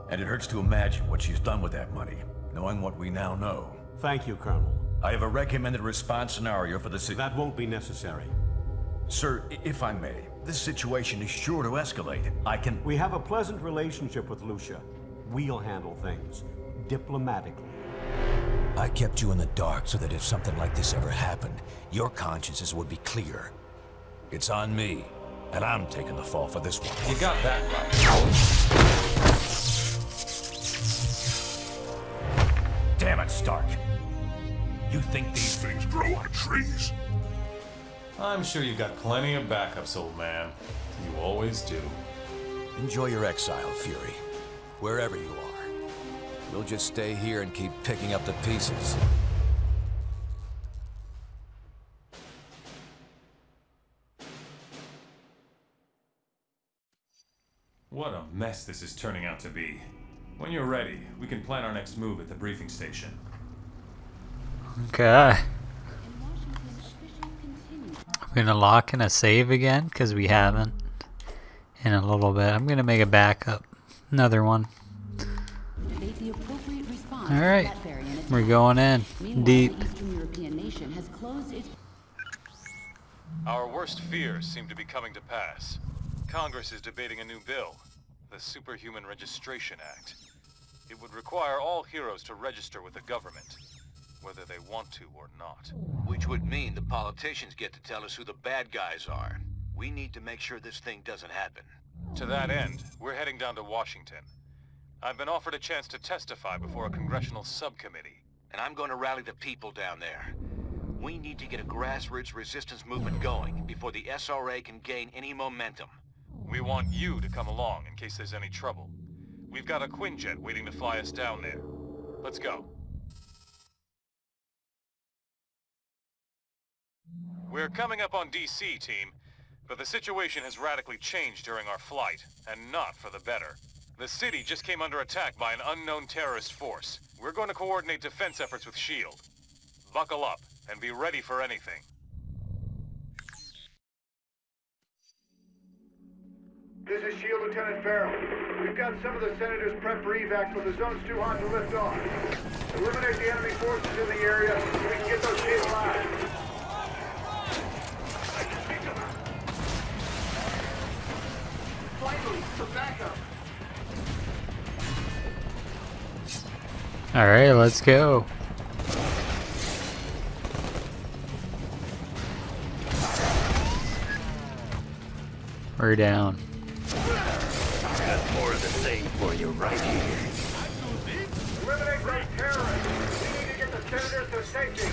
And it hurts to imagine what she's done with that money, knowing what we now know. Thank you, Colonel. I have a recommended response scenario for the That won't be necessary. Sir, if I may, this situation is sure to escalate. We have a pleasant relationship with Lucia. We'll handle things diplomatically. I kept you in the dark so that if something like this ever happened, your consciences would be clear. It's on me, and I'm taking the fall for this one. You got that right. Damn it, Stark. You think these things grow on trees? I'm sure you've got plenty of backups, old man. You always do. Enjoy your exile, Fury. Wherever you are. We'll just stay here and keep picking up the pieces. What a mess this is turning out to be. When you're ready, we can plan our next move at the briefing station. Okay. I'm gonna lock in a save again because we haven't in a little bit. I'm gonna make a backup, another one. All right, we're going in deep. Our worst fears seem to be coming to pass. Congress is debating a new bill, the Superhuman Registration Act. It would require all heroes to register with the government, whether they want to or not. Which would mean the politicians get to tell us who the bad guys are. We need to make sure this thing doesn't happen. To that end, we're heading down to Washington. I've been offered a chance to testify before a congressional subcommittee. And I'm going to rally the people down there. We need to get a grassroots resistance movement going before the SRA can gain any momentum. We want you to come along in case there's any trouble. We've got a Quinjet waiting to fly us down there. Let's go. We're coming up on DC, team, but the situation has radically changed during our flight, and not for the better. The city just came under attack by an unknown terrorist force. We're going to coordinate defense efforts with SHIELD. Buckle up, and be ready for anything. This is SHIELD Lieutenant Farrell. We've got some of the senators prepped for evac when the zone's too hot to lift off. Eliminate the enemy forces in the area so we can get those shields live. Finally, some backup. All right, let's go. We're down. got more of the same for you right here. Eliminate those terrorists. We need to get the senators to safety.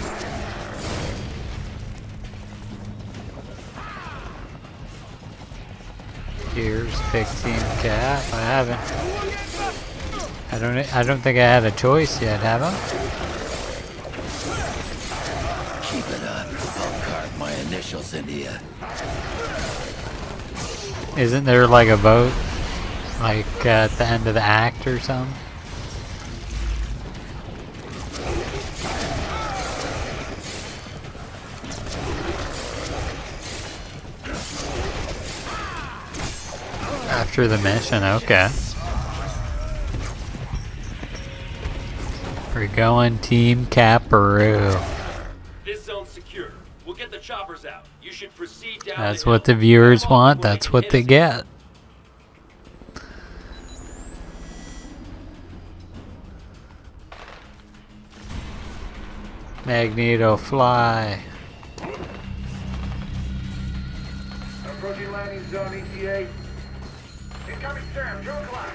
Here's Big Team Cap. I haven't. I don't think I had a choice yet, have I? Keep it up. I'll carve my initials into you. Isn't there like a vote, like at the end of the act or something? After the mission, okay. We're going Team Caparoo. This zone's secure. We'll get the choppers out. You should proceed down. That's what the viewers want. That's what they get. Magneto, fly. Approaching landing zone ETA. Incoming Sam, 2 o'clock.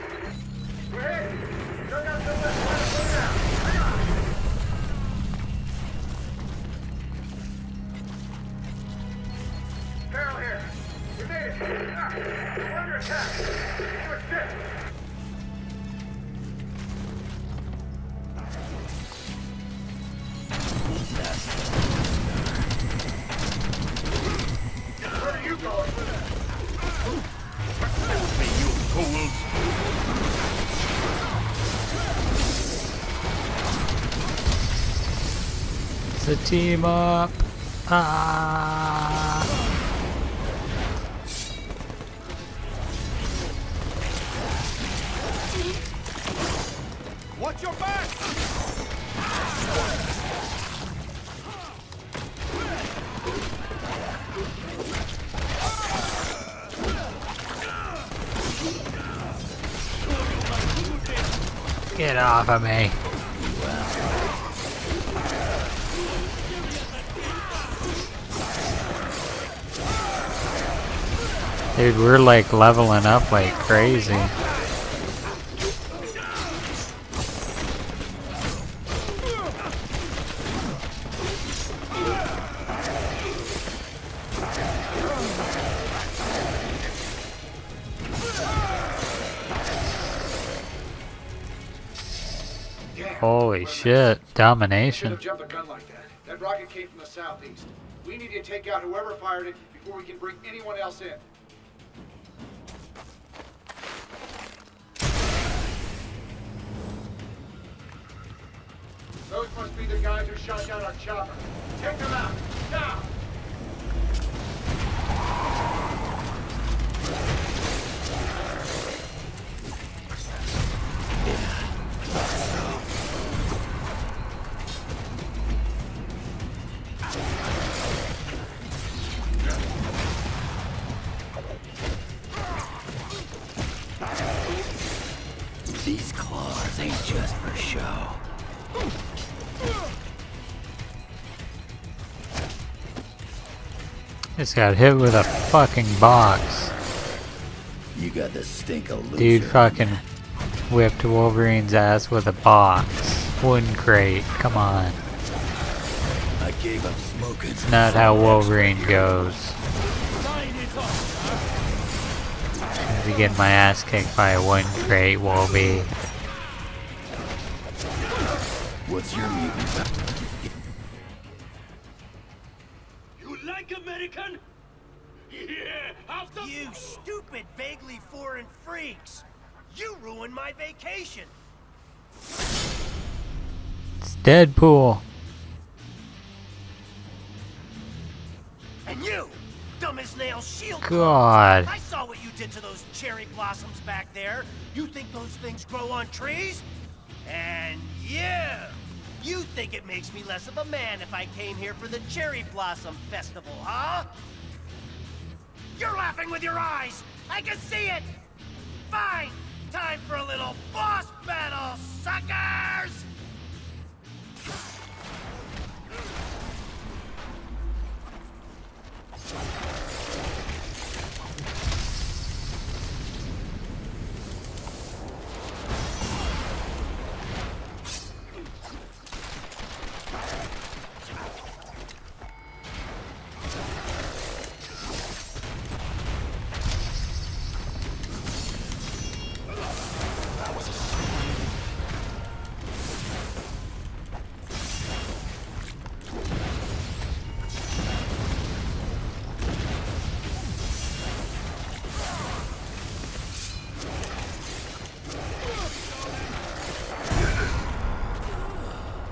We're hit. Duck out to the left, slow down. Hang on. Farrell here. We made it. We're under attack. You assist. Where are you going? It's a team up. Ah. Watch your back! Get off of me. Dude, we're like leveling up like crazy. Holy shit, domination. Shouldn't have jumped a gun like that. That rocket came from the southeast. We need to take out whoever fired it before we can bring anyone else in. Those must be the guys who shot down our chopper. Take them out, now! These claws ain't just for show. Just got hit with a fucking box. You got the stink of loser. Dude fucking whipped Wolverine's ass with a box. Wooden crate, come on. I gave up smoking. It's not how Wolverine goes. I'll be getting my ass kicked by a wooden crate, Wolby. What's your mutant? You like American? Yeah, have some. You stupid, vaguely foreign freaks! You ruined my vacation! It's Deadpool. And you, dumb as nails shield. God. I saw what you did to those cherry blossoms back there. You think those things grow on trees? And you think it makes me less of a man if I came here for the Cherry Blossom Festival, huh? You're laughing with your eyes! I can see it! Fine! Time for a little boss battle, suckers!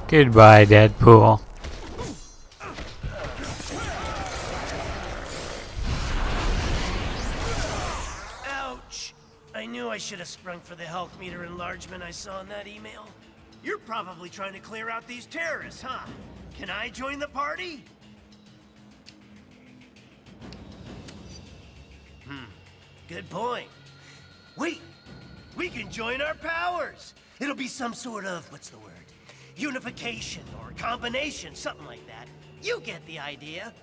Goodbye, Deadpool. Ouch! I knew I should have sprung for the health meter enlargement I saw in that email. You're probably trying to clear out these terrorists, huh? Can I join the party? Good point. Wait! We can join our powers! It'll be some sort of, what's the word? Unification or combination, something like that. You get the idea.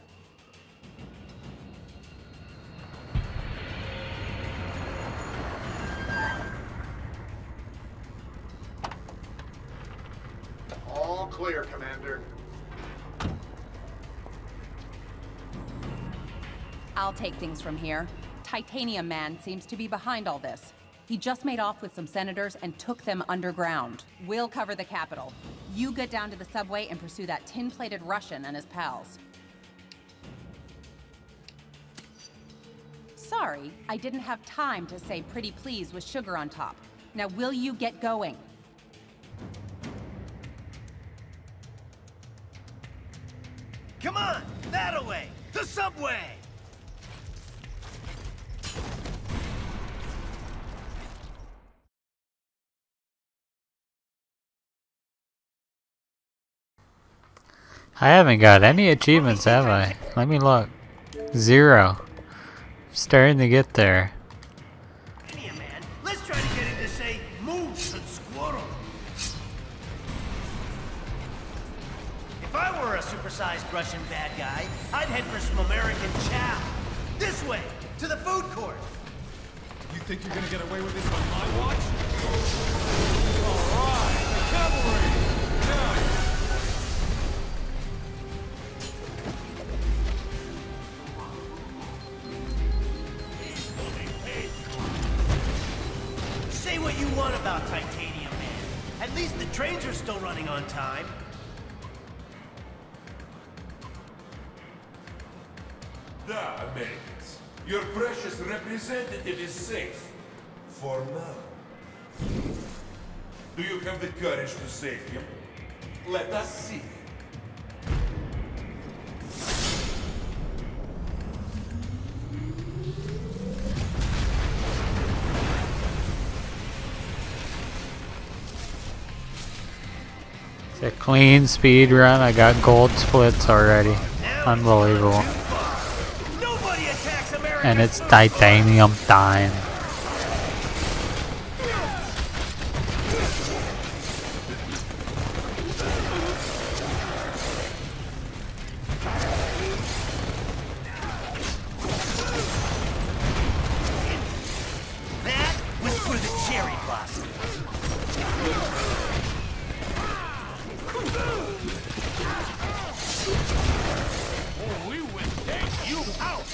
All clear, Commander. I'll take things from here. Titanium Man seems to be behind all this. He just made off with some senators and took them underground. We'll cover the Capitol. You get down to the subway and pursue that tin-plated Russian and his pals. Sorry, I didn't have time to say pretty please with sugar on top. Now will you get going? Come on! That-a-way! The subway! I haven't got any achievements, have I? Let me look. 0. Starting to get there. Let's try to get him to say moose and squirrel. If I were a supersized Russian bad guy, I'd head for some American chow. This way, to the food court. You think you're gonna get away with this on my watch? Alright, the cavalry! Now! Say what you want about Titanium Man. At least the trains are still running on time. Da, Americans. Your precious representative is safe. For now. Do you have the courage to save him? Let us see. It's a clean speed run. I got gold splits already. Unbelievable. And it's titanium time. That was for the cherry blossom. Oh, we will take you out!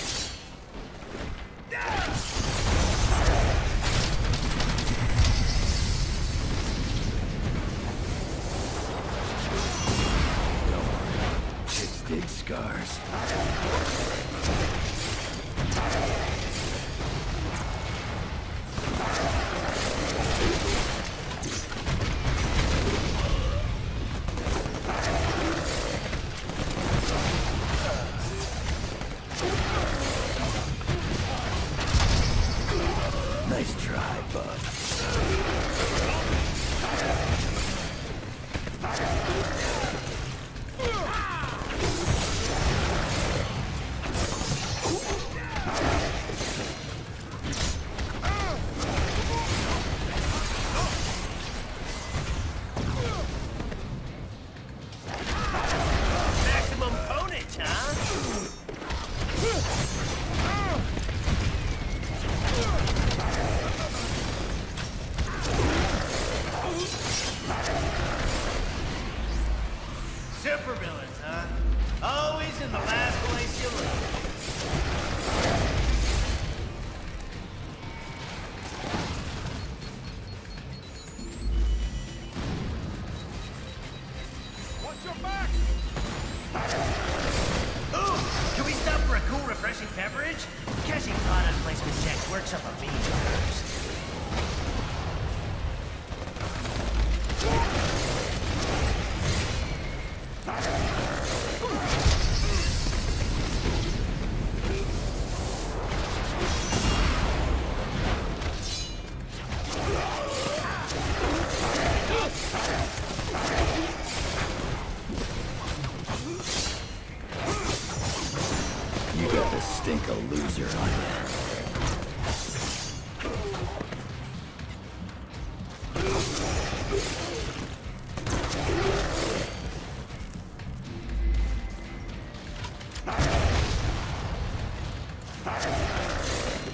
Kids dig scars. Nice try, bud. Maximum ponage, huh? Supervillains, huh? Always in the last place you look. Watch your back! Ooh, can we stop for a cool, refreshing beverage? Cashing product placement checks works up a beach first.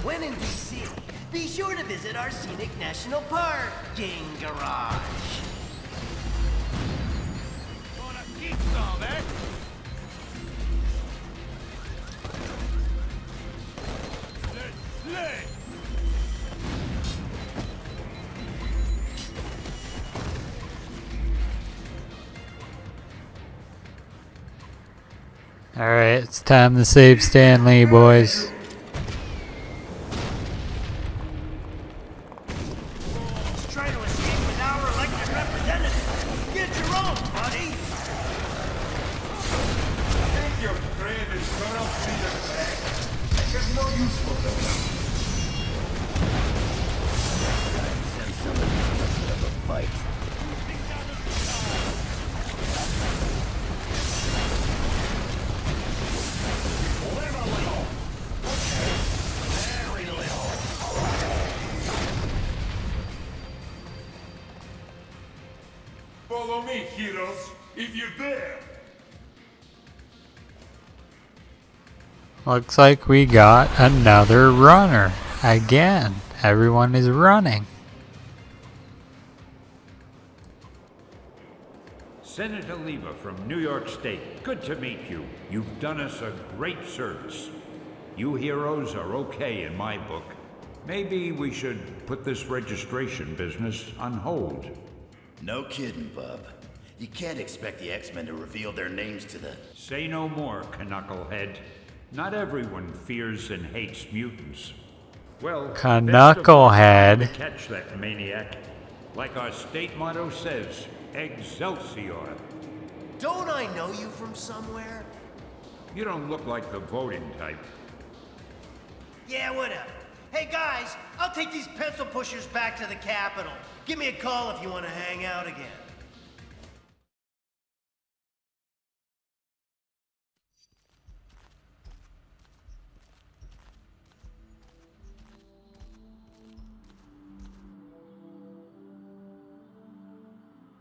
When in DC, be sure to visit our scenic national parking garage. Gonna keep some, eh? Let's play! Alright, it's time to save Stanley, boys. Try to escape with our elected representative. Get your own, buddy. Take your friend and turn off leader back. I have no use for them. Send somebody to a fight. Follow me, heroes, if you dare. Looks like we got another runner. Again, everyone is running. Senator Lever from New York State, good to meet you. You've done us a great service. You heroes are okay in my book. Maybe we should put this registration business on hold. No kidding, bub. You can't expect the X-Men to reveal their names to the... Say no more, Knucklehead. Not everyone fears and hates mutants. Well, Knucklehead. best of luck to catch that maniac. Like our state motto says, Excelsior. Don't I know you from somewhere? You don't look like the voting type. Yeah, whatever. Hey guys, I'll take these pencil pushers back to the Capitol. Give me a call if you want to hang out again.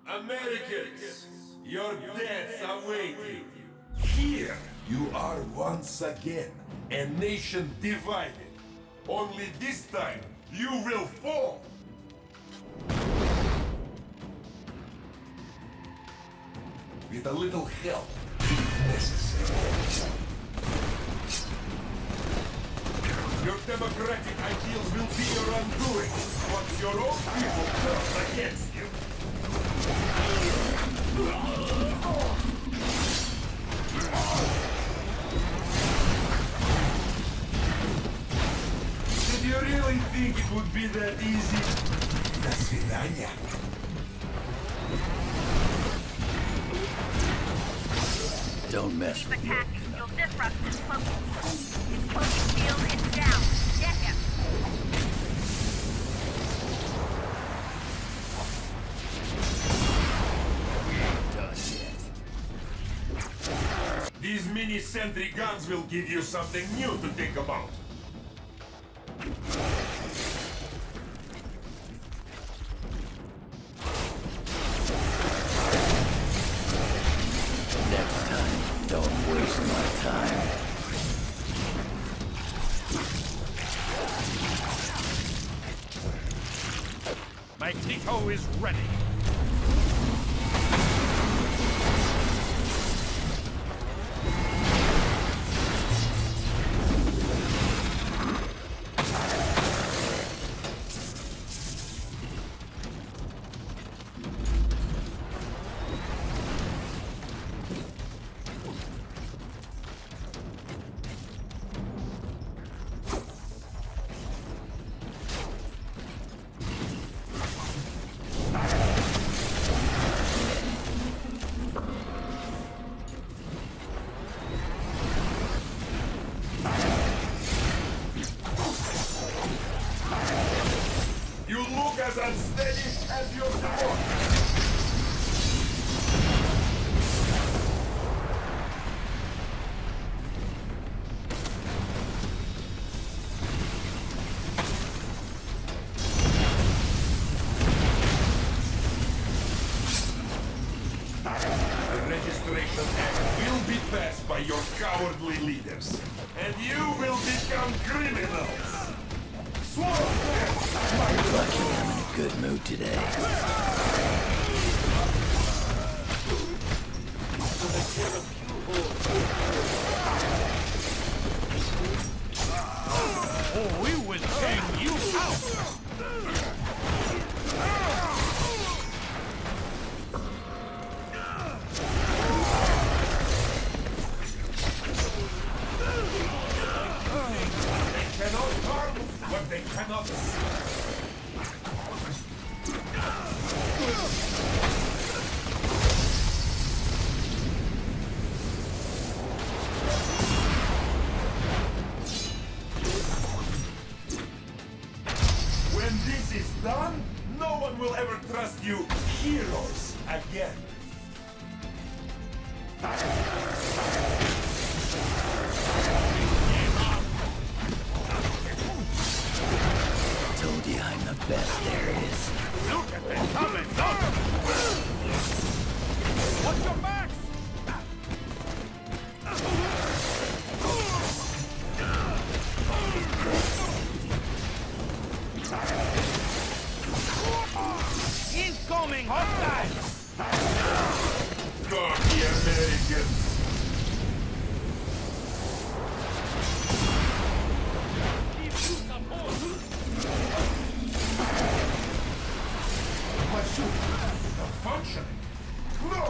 Americans, your deaths are waiting. Here you are once again, a nation divided. Only this time, you will fall. With a little help, if necessary. Your democratic ideals will be your undoing once your own people turn against you. Did you really think it would be that easy? До свидания. Don't mess with me. You'll disrupt his cloaking. His cloaking field is down. Get him. These mini-sentry guns will give you something new to think about. Next time, don't waste my time. Magneto is ready. You look as unsteady as your dog. mood today. Oh, we will take you out! They cannot harm what they cannot see. When this is done, no one will ever trust you heroes again. Told you I'm the best there is. Look at them coming! Look! Watch your backs! Incoming hostiles! God, the Americans! My suit not functioning. No!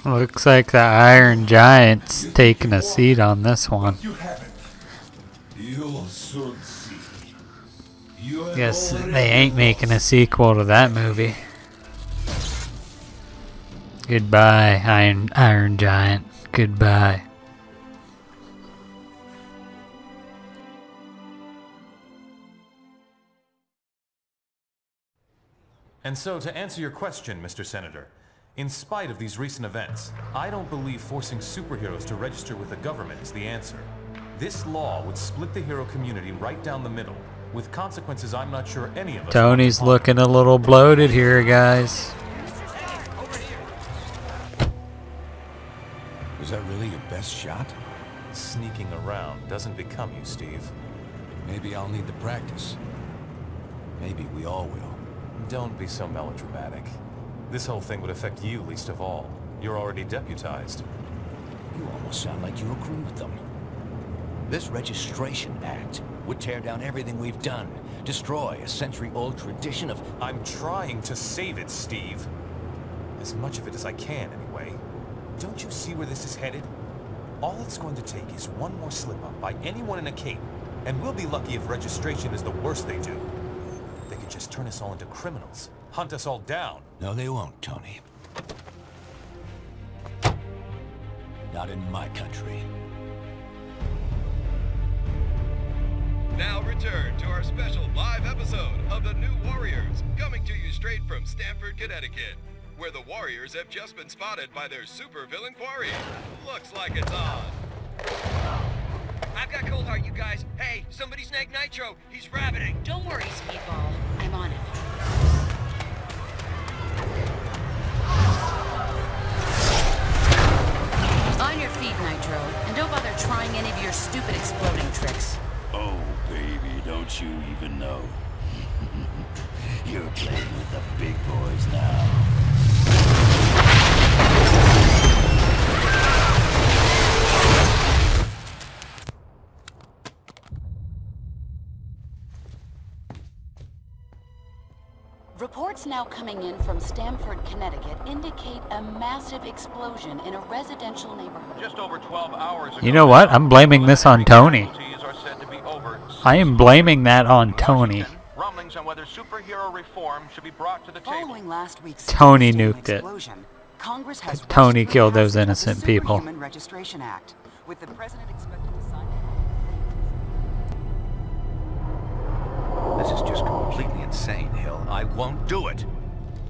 Looks like the Iron Giant's taking a seat on this one. You haven't. You'll soon see. You Guess they ain't making a sequel to that movie. Goodbye, Iron Giant. Goodbye. And so, to answer your question, Mr. Senator, in spite of these recent events, I don't believe forcing superheroes to register with the government is the answer. This law would split the hero community right down the middle, with consequences I'm not sure any of us... Tony's looking a little bloated here, guys. Was that really your best shot? Sneaking around doesn't become you, Steve. Maybe I'll need the practice. Maybe we all will. Don't be so melodramatic. This whole thing would affect you least of all. You're already deputized. You almost sound like you agree with them. This Registration Act would tear down everything we've done, destroy a century-old tradition of... I'm trying to save it, Steve. As much of it as I can, anyway. Don't you see where this is headed? All it's going to take is one more slip-up by anyone in a cape, and we'll be lucky if registration is the worst they do. They could just turn us all into criminals, hunt us all down. No, they won't, Tony. Not in my country. Now return to our special live episode of The New Warriors, coming to you straight from Stamford, Connecticut, where the Warriors have just been spotted by their super-villain quarry. Looks like it's on. I've got cold heart, you guys. Hey, somebody snag Nitro. He's rabbiting. Don't worry, Speedball. I'm on it. On your feet, Nitro. And don't bother trying any of your stupid exploding tricks. Oh, baby, don't you even know? You're playing with the big boys now. Reports now coming in from Stamford, Connecticut indicate a massive explosion in a residential neighborhood. Just over 12 hours ago, You know what? I'm blaming this on Tony. I am blaming that on Tony. rumblings on whether superhero reform should be brought to the table. Following last week's Tony nuked it. Congress has Tony killed those innocent people. Superhuman Registration Act, with the president expected to sign. This is just completely insane, Hill. I won't do it.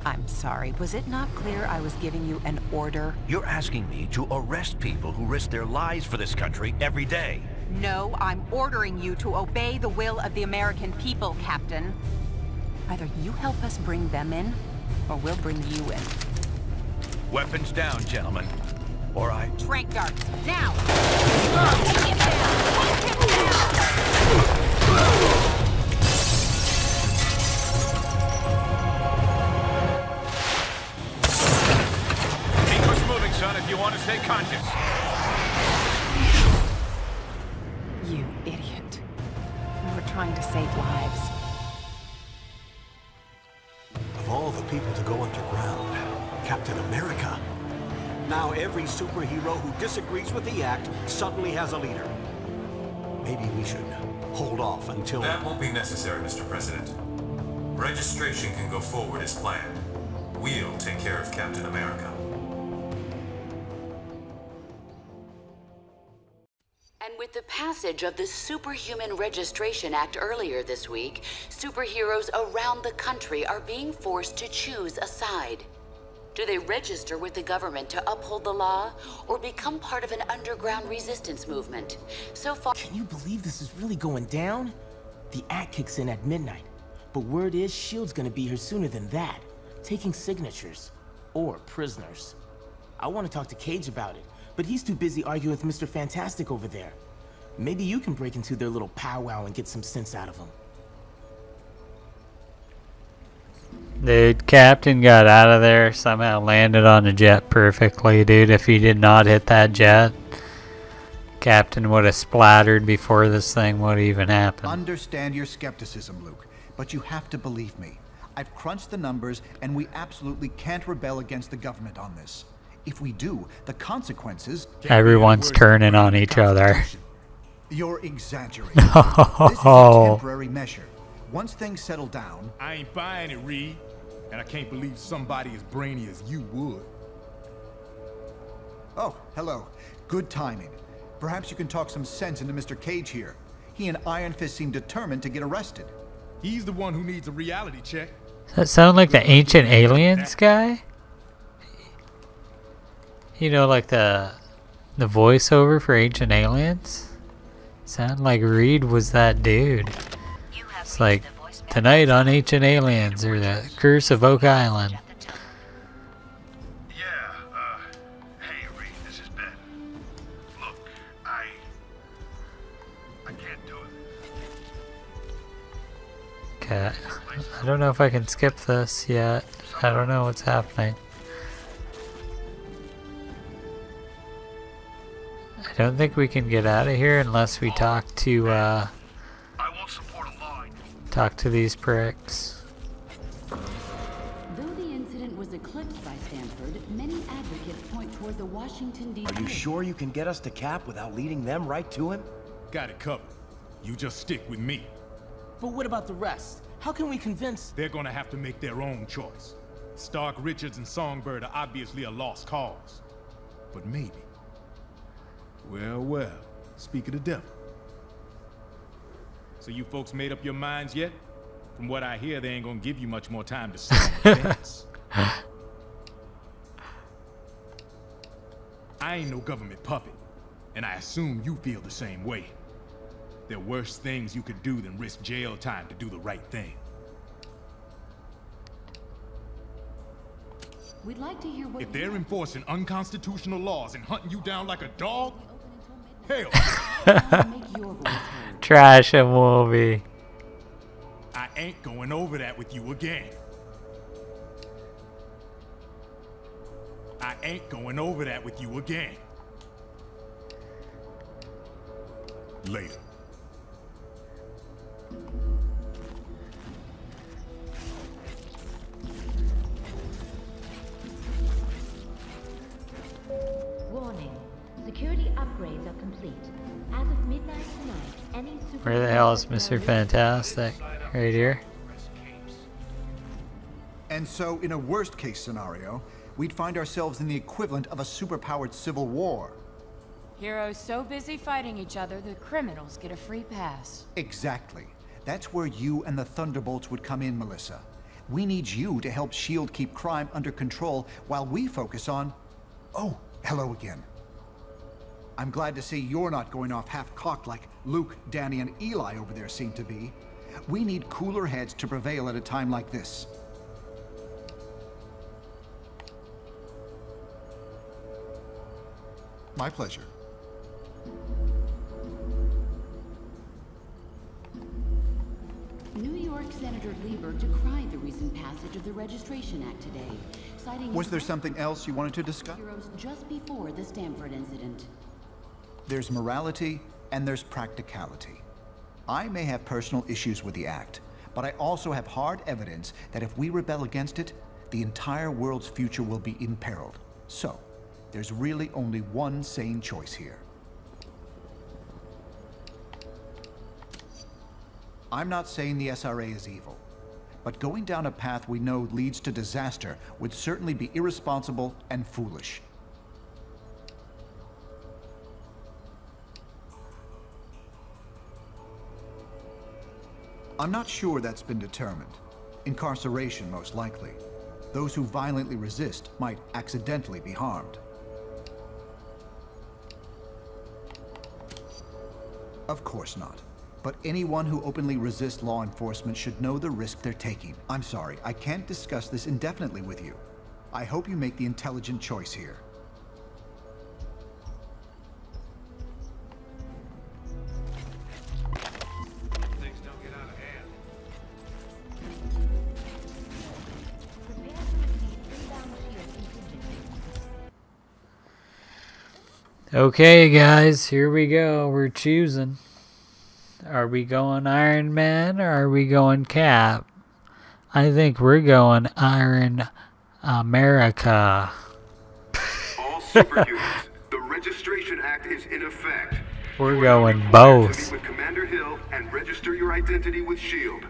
I'm sorry. Was it not clear I was giving you an order? You're asking me to arrest people who risk their lives for this country every day. No, I'm ordering you to obey the will of the American people, Captain. Either you help us bring them in, or we'll bring you in. Weapons down, gentlemen. Or I... Trank darts, now! Take him down! Stay conscious. You idiot. We were trying to save lives. Of all the people to go underground, Captain America. Now every superhero who disagrees with the act suddenly has a leader. Maybe we should hold off until... That won't be necessary, Mr. President. Registration can go forward as planned. We'll take care of Captain America. And with the passage of the Superhuman Registration Act earlier this week, superheroes around the country are being forced to choose a side. Do they register with the government to uphold the law, or become part of an underground resistance movement? So far... Can you believe this is really going down? The act kicks in at midnight, but word is S.H.I.E.L.D's gonna be here sooner than that, taking signatures. Or prisoners. I want to talk to Cage about it, but he's too busy arguing with Mr. Fantastic over there. Maybe you can break into their little powwow and get some sense out of them. Dude, Captain got out of there, somehow landed on the jet perfectly, dude. If he did not hit that jet, Captain would have splattered before this thing would even happen. Understand your skepticism, Luke, but you have to believe me. I've crunched the numbers, and we absolutely can't rebel against the government on this. If we do, the consequences... Everyone's turning on each other. You're exaggerating. This is a temporary measure. Once things settle down... I ain't buying it, Reed. And I can't believe somebody as brainy as you would. Oh, hello. Good timing. Perhaps you can talk some sense into Mr. Cage here. He and Iron Fist seem determined to get arrested. He's the one who needs a reality check. Does that sound like the Ancient Aliens guy? You know, like the voiceover for Ancient Aliens? Sound like Reed was that dude. It's like, tonight on Ancient Aliens, or the Curse of Oak Island. Hey, Reed, this is Ben. Look, I can't do it. Okay, I don't know if I can skip this yet. I don't know what's happening. I don't think we can get out of here unless we talk to these pricks. Though the incident was eclipsed by Stanford, many advocates point toward the Washington, D.C. Are you sure you can get us to Cap without leading them right to him? Got it covered. You just stick with me. But what about the rest? How can we convince... They're gonna have to make their own choice. Stark, Richards, and Songbird are obviously a lost cause. But maybe. Well, speak of the devil. So you folks made up your minds yet? From what I hear, they ain't gonna give you much more time to sit on the fence. I ain't no government puppet, and I assume you feel the same way. There are worse things you could do than risk jail time to do the right thing. We'd like to hear what if they're enforcing unconstitutional laws and hunting you down like a dog, hell. Trash a movie. I ain't going over that with you again. I ain't going over that with you again. Later. Warning. Security upgrades are complete. As of midnight tonight, any Where the hell is Mr. Fantastic? Right here. And so, in a worst-case scenario, we'd find ourselves in the equivalent of a superpowered civil war. Heroes so busy fighting each other, the criminals get a free pass. Exactly. That's where you and the Thunderbolts would come in, Melissa. We need you to help S.H.I.E.L.D. keep crime under control while we focus on... Oh, hello again. I'm glad to see you're not going off half-cocked like Luke, Danny, and Eli over there seem to be. We need cooler heads to prevail at a time like this. My pleasure. New York York Senator Lieber decried the recent passage of the Registration Act today, citing... Was there something else you wanted to discuss? ...heroes just before the Stamford incident. There's morality and there's practicality. I may have personal issues with the act, but I also have hard evidence that if we rebel against it, the entire world's future will be imperiled. So, there's really only one sane choice here. I'm not saying the SRA is evil, but going down a path we know leads to disaster would certainly be irresponsible and foolish. I'm not sure that's been determined. Incarceration, most likely. Those who violently resist might accidentally be harmed. Of course not. But anyone who openly resists law enforcement should know the risk they're taking. I'm sorry, I can't discuss this indefinitely with you. I hope you make the intelligent choice here. Things don't get out of hand. Okay, guys, here we go. We're choosing. Are we going Iron Man or are we going Cap? I think we're going Iron America. All superhumans, the Registration Act is in effect. We're going both. To meet with Commander Hill and register your identity with S.H.I.E.L.D.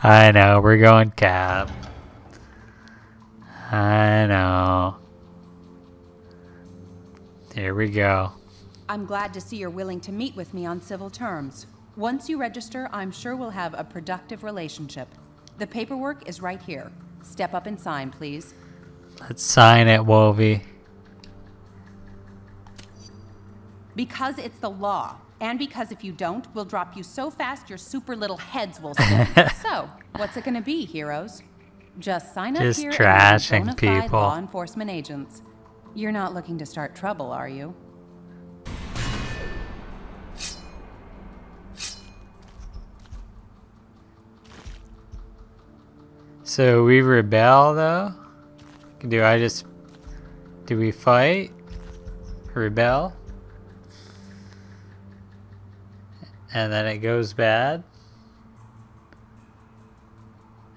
I know, we're going Cap. I know. Here we go. I'm glad to see you're willing to meet with me on civil terms. Once you register, I'm sure we'll have a productive relationship. The paperwork is right here. Step up and sign, please. Let's sign it, Wolvie. Because it's the law. And because if you don't, we'll drop you so fast your super little heads will spin. So, what's it gonna be, heroes? Just sign up Just here trashing and be bona fide people. law enforcement agents. You're not looking to start trouble, are you? So we rebel, though? Do we fight? Rebel? And then it goes bad?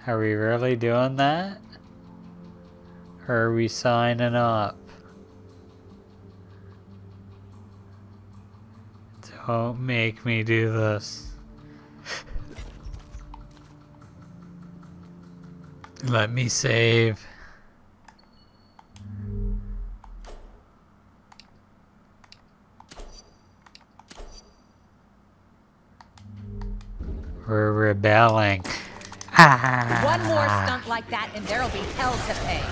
Are we really doing that? Or are we signing up? Don't make me do this. Let me save. We're rebelling. One more stunt like that and there'll be hell to pay.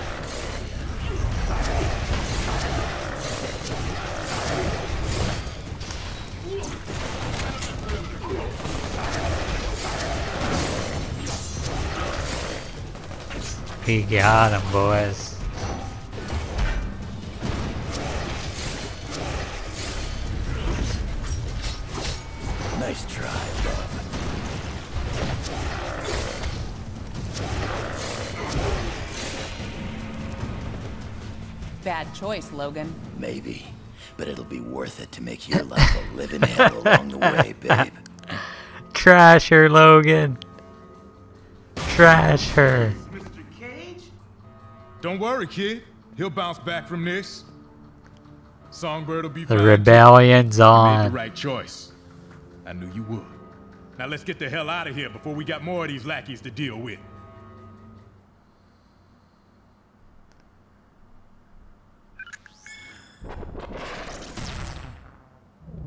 We got him, boys. Nice try, bub. Bad choice, Logan. Maybe, but it'll be worth it to make your life a living hell along the way, babe. Trash her, Logan. Trash her. Don't worry, kid. He'll bounce back from this. Songbird will be The fine, rebellion's too. You made on. the right choice. I knew you would. Now let's get the hell out of here before we got more of these lackeys to deal with.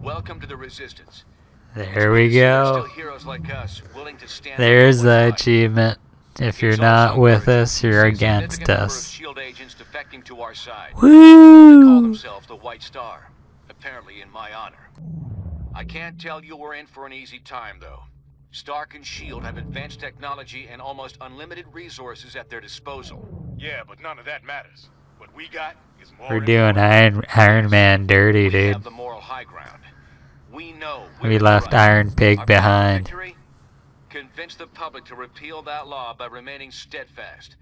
Welcome to the Resistance. There we go. Still heroes like us, willing to stand There's the achievement. If you're not with us, you're against us. S.H.I.E.L.D. agents defecting to our side. Woo! They call themselves the White Star. apparently in my honor. I can't tell you we're in for an easy time, though. Stark and S.H.I.E.L.D. have advanced technology and almost unlimited resources at their disposal. Yeah, but none of that matters. What we got is more. We're doing Iron Man dirty, dude. We have the moral high ground. We know We left Iron Pig behind. Victory? Convince the public to repeal that law by remaining steadfast,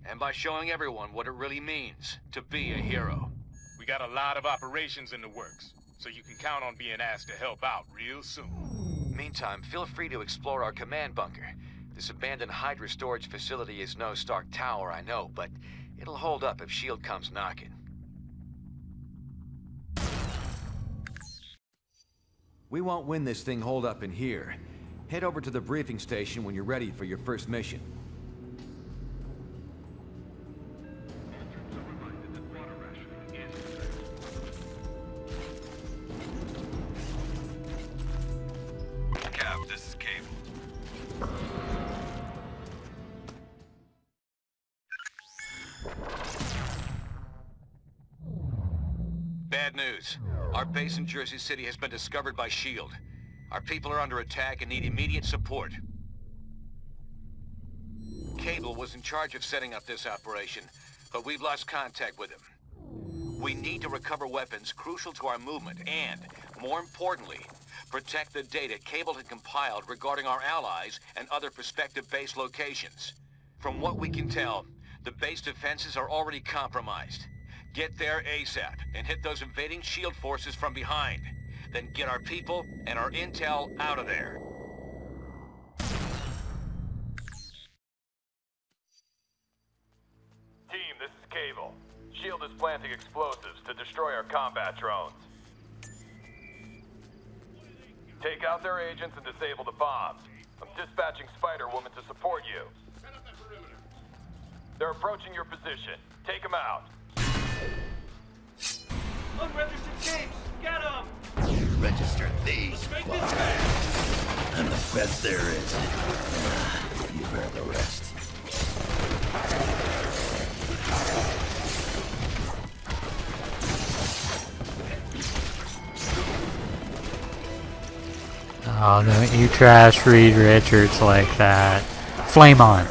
and by showing everyone what it really means to be a hero. We got a lot of operations in the works, so you can count on being asked to help out real soon. Meantime, feel free to explore our command bunker. This abandoned Hydra storage facility is no Stark Tower, I know, but it'll hold up if S.H.I.E.L.D. comes knocking. We won't win this thing holed up in here. Head over to the briefing station when you're ready for your first mission. Cap, this is Cable. Bad news. Our base in Jersey City has been discovered by S.H.I.E.L.D. Our people are under attack and need immediate support. Cable was in charge of setting up this operation, but we've lost contact with him. We need to recover weapons crucial to our movement and, more importantly, protect the data Cable had compiled regarding our allies and other prospective base locations. From what we can tell, the base defenses are already compromised. Get there ASAP and hit those invading S.H.I.E.L.D. forces from behind. Then get our people and our intel out of there. Team, this is Cable. S.H.I.E.L.D. is planting explosives to destroy our combat drones. Take out their agents and disable the bombs. I'm dispatching Spider-Woman to support you. They're approaching your position. Take them out. Unregistered tapes! Get them! Register these bombs. I'm the best there is. You bear the rest. Oh, don't you trash Reed Richards like that. Flame on.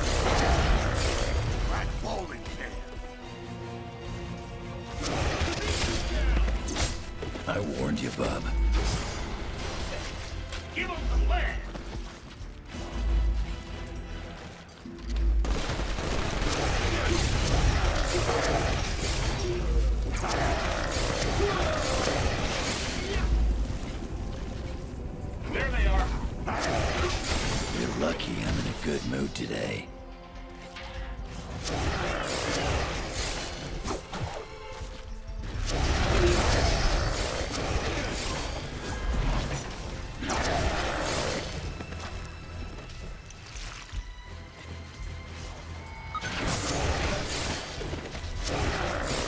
I warned you, Bob. Give them the lead! There they are. You're lucky I'm in a good mood today.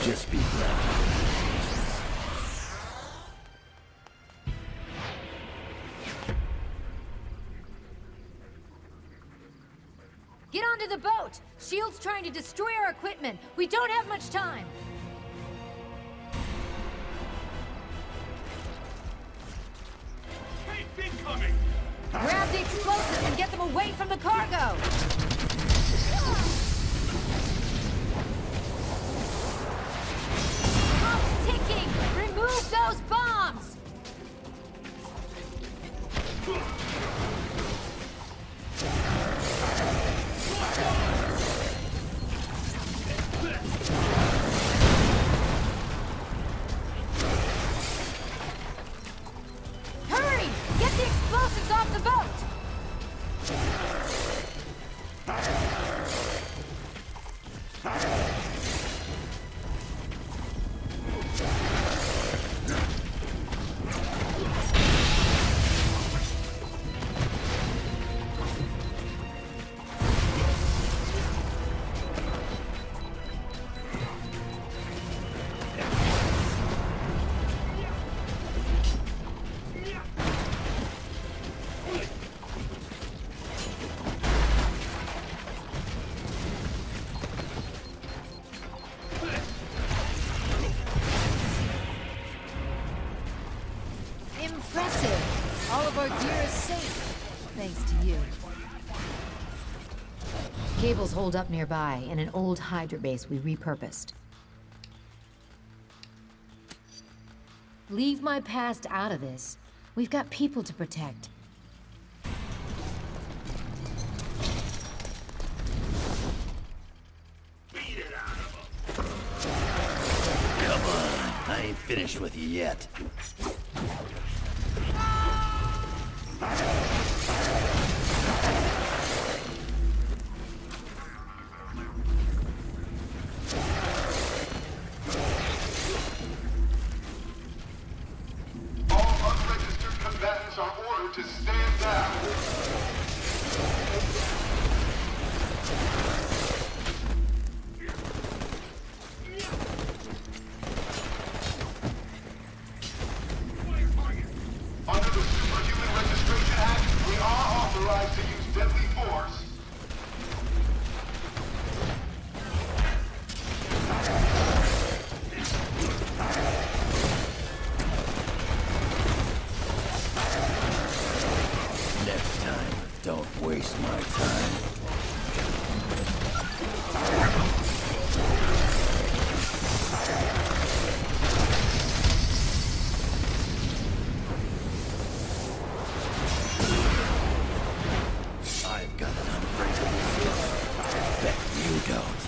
Just be glad. Get onto the boat! S.H.I.E.L.D's trying to destroy our equipment. We don't have much time. Hey, incoming! Grab the explosives and get them away from the cargo! Clock's ticking! Remove those bombs! Hurry! Get the explosives off the boat! our gear is safe, thanks to you. Cables hold up nearby in an old Hydra base we repurposed. Leave my past out of this. We've got people to protect. Come on, I ain't finished with you yet. Combatants are ordered to stand down. Under the Superhuman Registration Act, we are authorized to use deadly force. Next time, don't waste my time. I've got an unbreakable feeling. Bet you don't.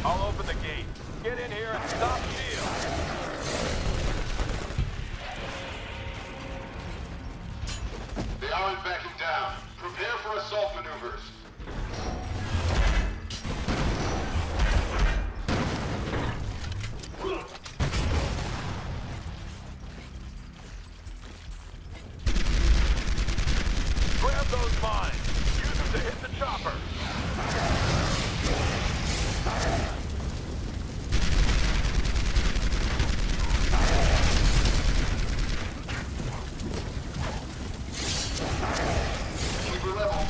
I'll open the gate. Get in here and stop Shield. They aren't backing down. Prepare for assault maneuvers. Grab those mines. Use them to hit the chopper. Keep her level.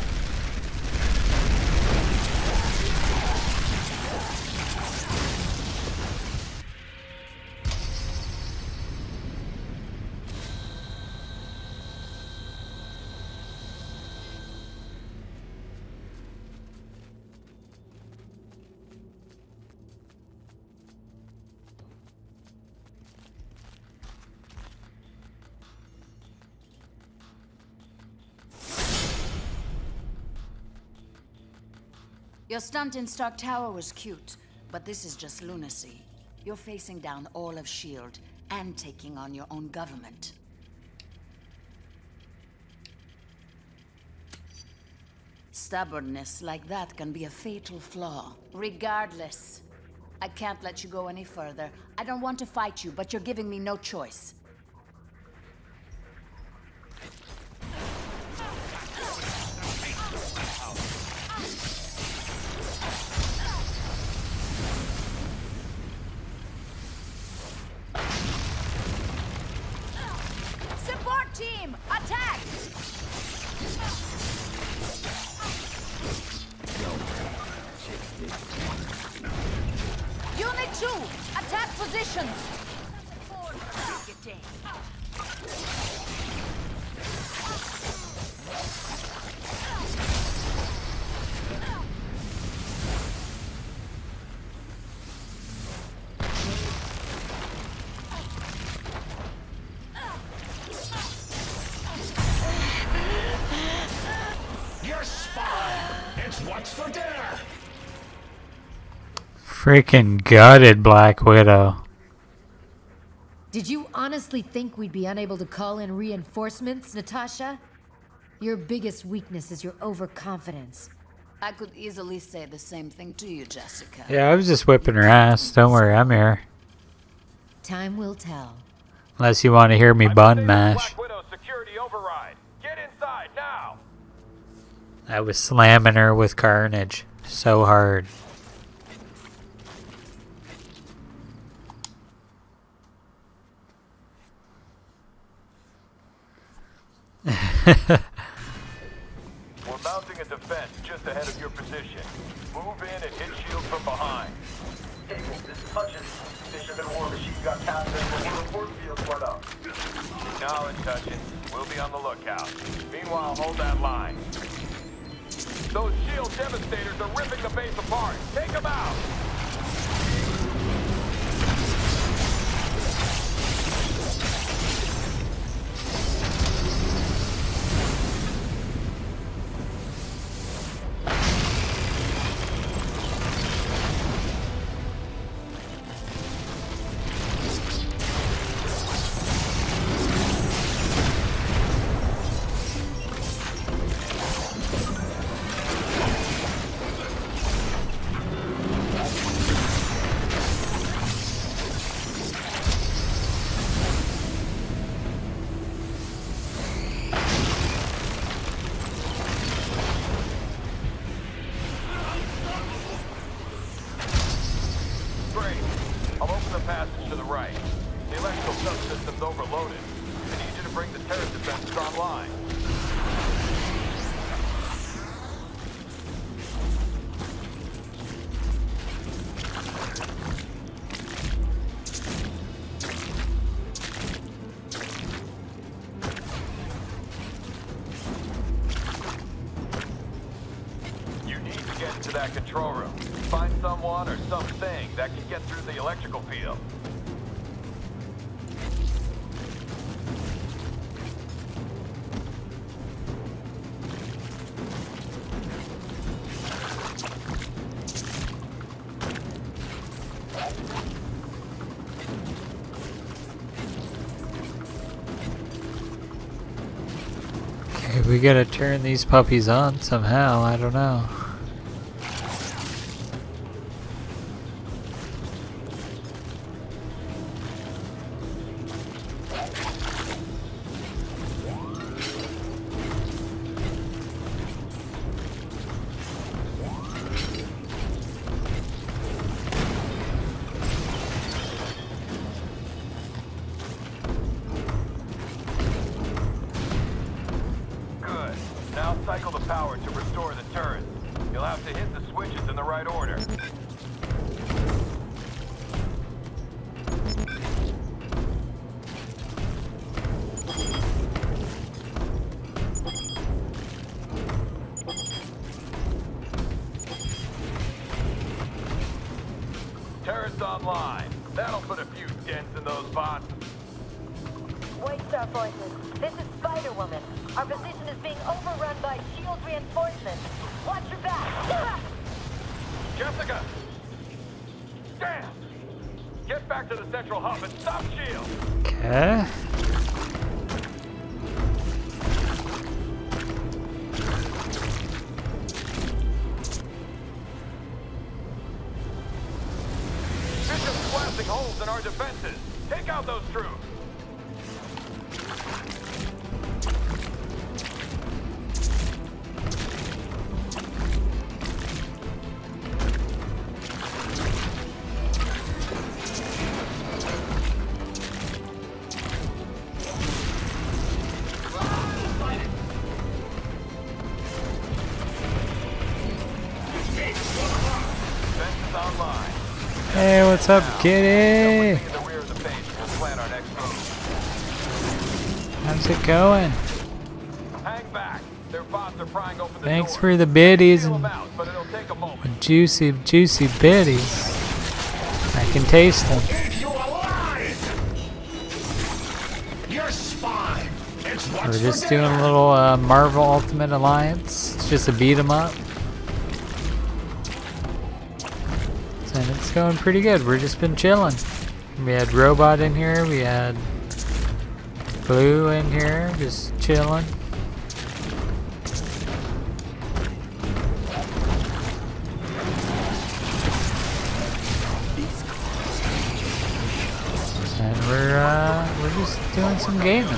Your stunt in Stark Tower was cute, but this is just lunacy. You're facing down all of S.H.I.E.L.D. and taking on your own government. Stubbornness like that can be a fatal flaw. Regardless, I can't let you go any further. I don't want to fight you, but you're giving me no choice. Support team, attack! Unit 2, attack positions! Your spawn! It's what's for dinner! Freaking gutted Black Widow. Did you honestly think we'd be unable to call in reinforcements, Natasha? Your biggest weakness is your overconfidence. I could easily say the same thing to you, Jessica. Yeah, I was just whipping her ass. Don't worry, I'm here. Time will tell. Unless you want to hear me bun mash. Black Widow security override. Get inside now. I was slamming her with carnage so hard. We're mounting a defense just ahead of your position. Move in and hit shield from behind. This is Hutchins. Bishop and War Machine got captured when one of the force fields went up. Knowledge, Hutchins. We'll be on the lookout. Meanwhile, hold that line. Those shield devastators are ripping the base apart. Take them out! Passage to the right. The electrical subsystem's overloaded. I need you to bring the terrace defenses online. You need to get into that control room. Find someone or something that can get through the electrical field. Okay, we gotta turn these puppies on somehow, I don't know. Now cycle the power to restore the turret. You'll have to hit the switches in the right order. Turret's online. That'll put a few dents in those bots. White Star Forces, this is Spider-Woman. Our position is being overrun by shield reinforcements. Watch your back! Jessica! Damn! Get back to the central hub and stop shield! Okay. Bishop's blasting holes in our defenses. Take out those troops! Hey, what's up, kitty? How's it going? Thanks for the biddies and juicy, juicy biddies. I can taste them. We're just doing a little Marvel Ultimate Alliance. It's just a beat 'em up. And it's going pretty good. We've just been chilling. We had Robot in here. We had Blue in here. Just chilling. And we're just doing some gaming.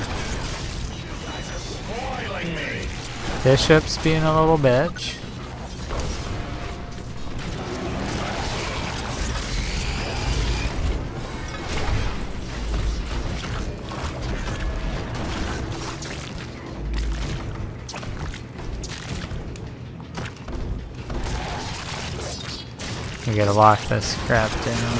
Bishop's being a little bitch. We gotta lock this crap down.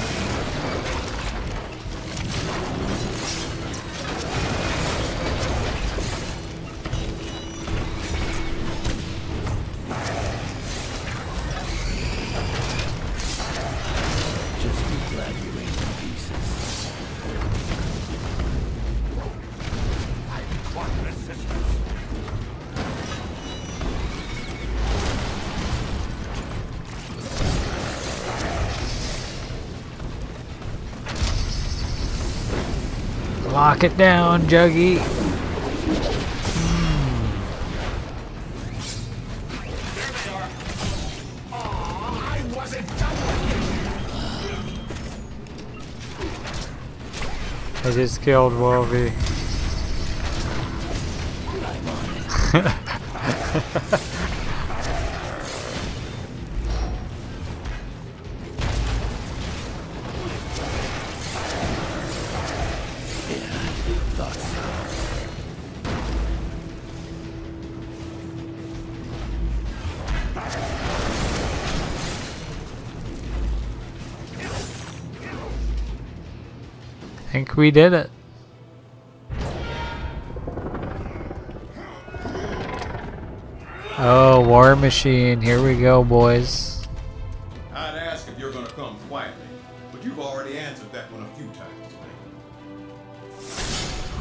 Lock it down, Juggy. I just killed Wolvie. I think we did it. Oh, War Machine. Here we go, boys. I'd ask if you're gonna come quietly, but you've already answered that one a few times.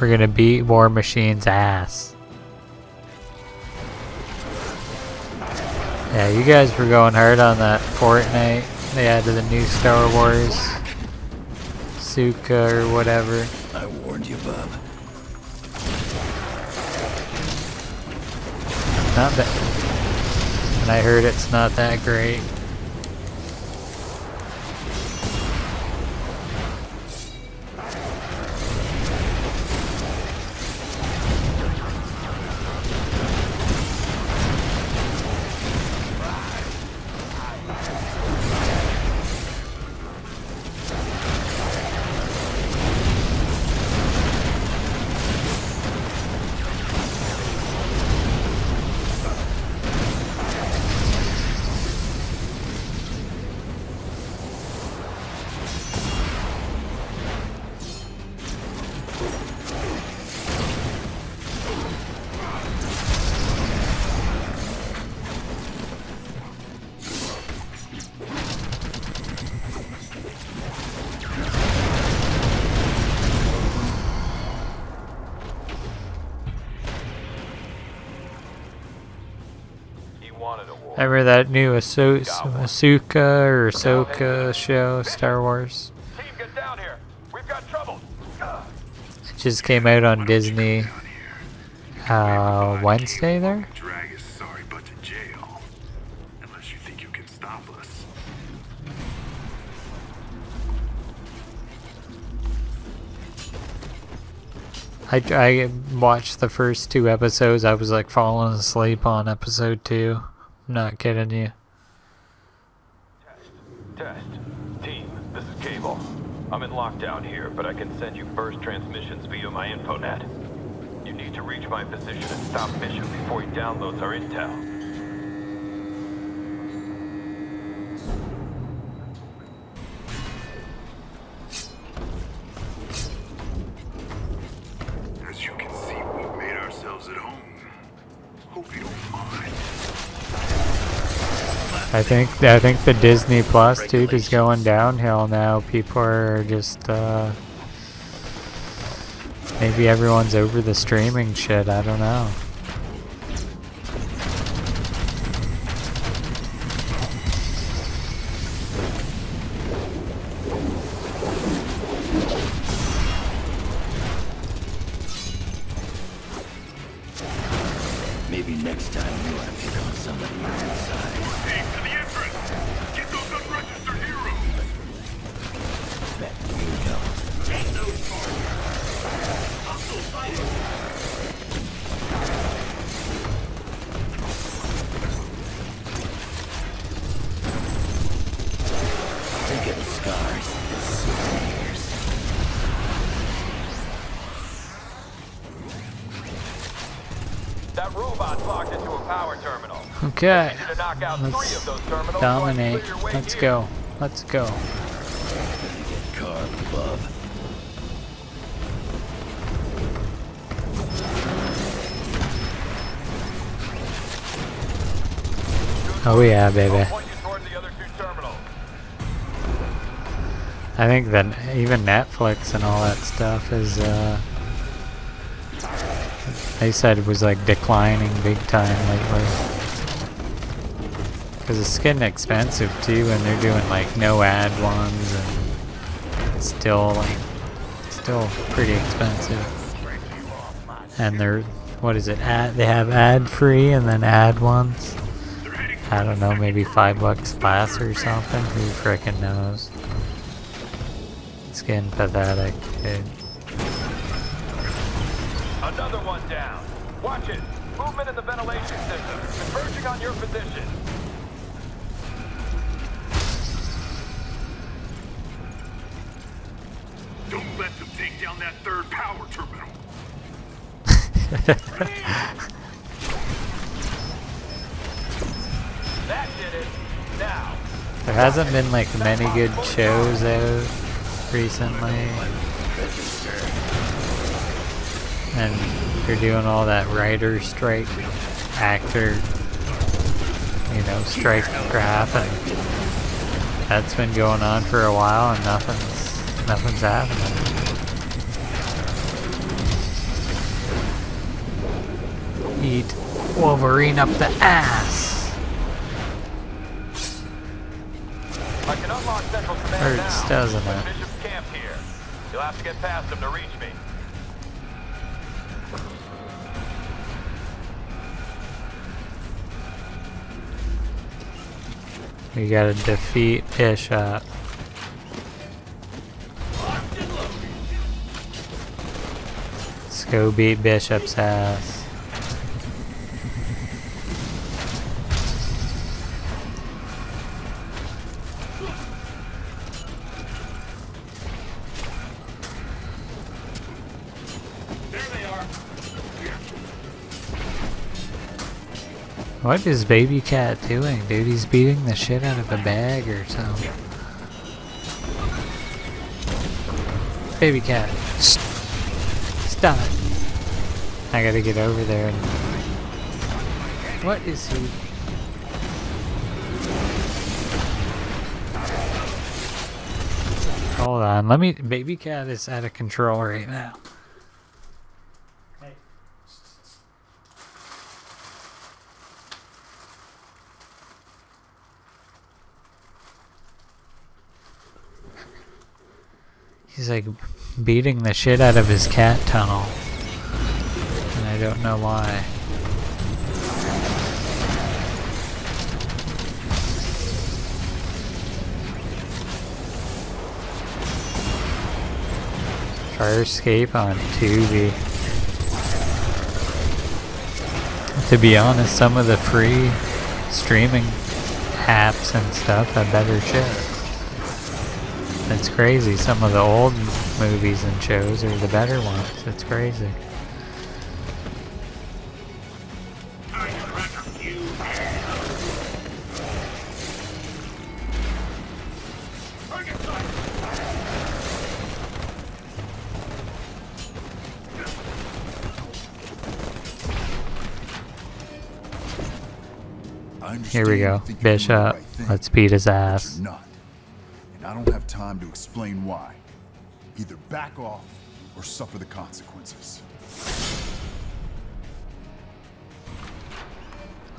We're gonna beat War Machine's ass. Yeah, you guys were going hard on that Fortnite. They added the new Star Wars. Suka or whatever. I warned you, bub. Not that. And I heard it's not that great. Remember that new Asuka or Ahsoka show, Star Wars? It just came out on Disney Wednesday there? I watched the first 2 episodes. I was like falling asleep on episode 2. I'm not kidding you. Test. Team, this is Cable. I'm in lockdown here, but I can send you burst transmissions via my infonet. You need to reach my position and stop Bishop before he downloads our intel. As you can see, we've made ourselves at home. Hope you don't mind. I think the Disney Plus dude is going downhill now. People are just maybe everyone's over the streaming shit. I don't know. Maybe next time you want to pick on somebody inside. Think of the scars as souvenirs. That robot's locked into a power terminal. Okay, To knock out 3 of those terminals, dominate. Let's go. Let's go. Get carved above. Oh yeah, baby. I think that even Netflix and all that stuff is, they said it was like declining big time lately. Because it's getting expensive too, and they're doing like no ad ones, and it's still pretty expensive. And they're, what is it, they have ad free and then ad ones. I don't know, maybe $5 less or something. Who frickin' knows? It's getting pathetic, dude. Another one down. Watch it. Movement in the ventilation system. Converging on your position. Don't let them take down that third power terminal. That did it. Now. There hasn't been like many good shows out recently. And they're doing all that writer strike, actor, you know, strike crap, and that's been going on for a while, and nothing's happening. Eat Wolverine up the ass. I can unlock Central Command Hurts, now. doesn't it? Bishop's camped here. You'll have to get past him to reach me. We gotta defeat Bishop. Let's go beat Bishop's ass. What is Baby Cat doing, dude? He's beating the shit out of a bag or something. Baby Cat, stop it! I gotta get over there and... What is he? Hold on, let me... Baby Cat is out of control right now. He's like beating the shit out of his cat tunnel. And I don't know why. Fire Escape on Tubi. To be honest, some of the free streaming apps and stuff have better shit. It's crazy. Some of the old movies and shows are the better ones. It's crazy. Here we go. Bishop. Let's beat his ass. I don't have time to explain why. Either back off or suffer the consequences.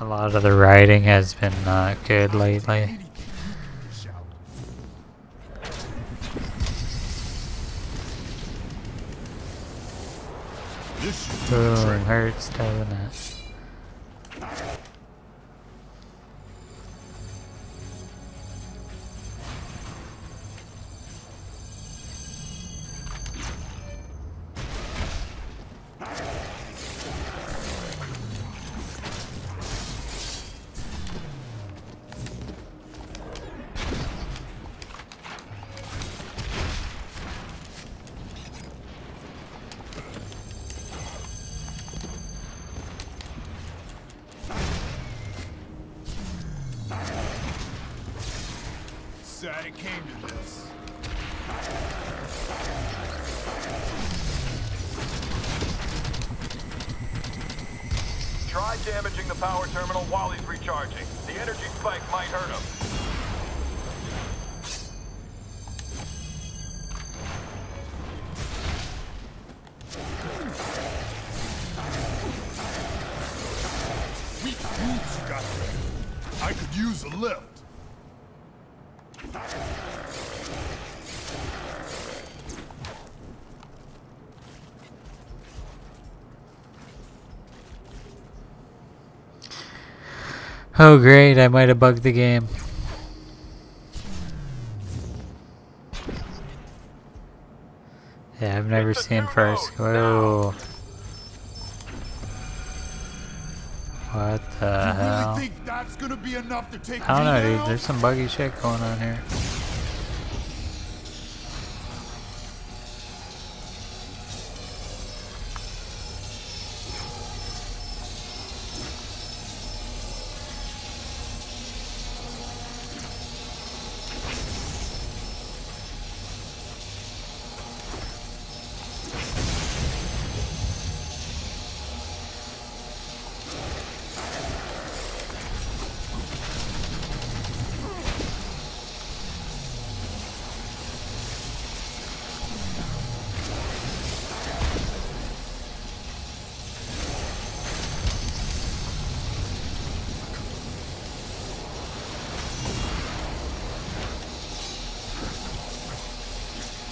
A lot of the writing has been not good lately. Boom, hurts, doesn't it? glad it came to this. Try damaging the power terminal while he's recharging. The energy spike might hurt him. Sweet moves you got there. I could use a lift. Oh great, I might have bugged the game. Yeah, I've never seen first. Whoa. What the hell? Really think that's gonna be enough to take I don't know, me dude. down? There's some buggy shit going on here.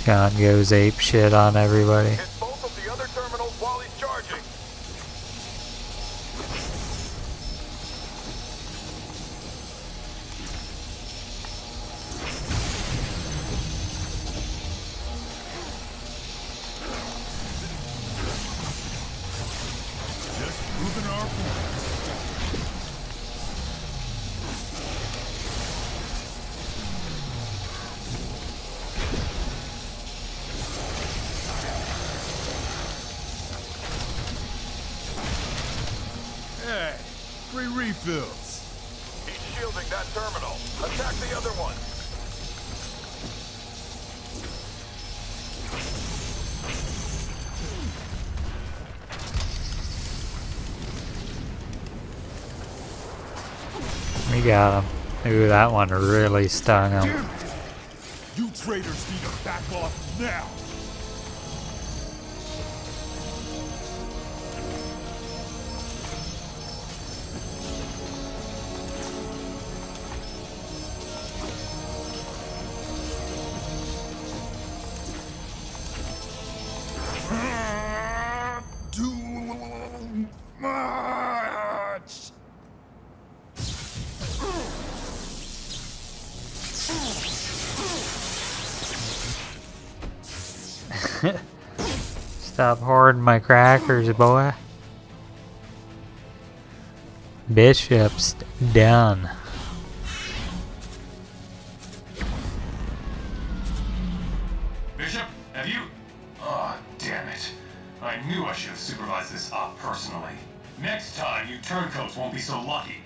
John goes ape shit on everybody. Hit both of the other terminals while he's charging. Just proving our point. Hey, free refills. He's shielding that terminal. Attack the other one. We got him. Ooh, that one really stung him. Damn it! You traitors need to back off now. Too much. Stop hoarding my crackers, boy. Bishop's done. Bishop, have you... Oh, damn it. I knew I should have supervised this op personally. Next time, you turncoats won't be so lucky.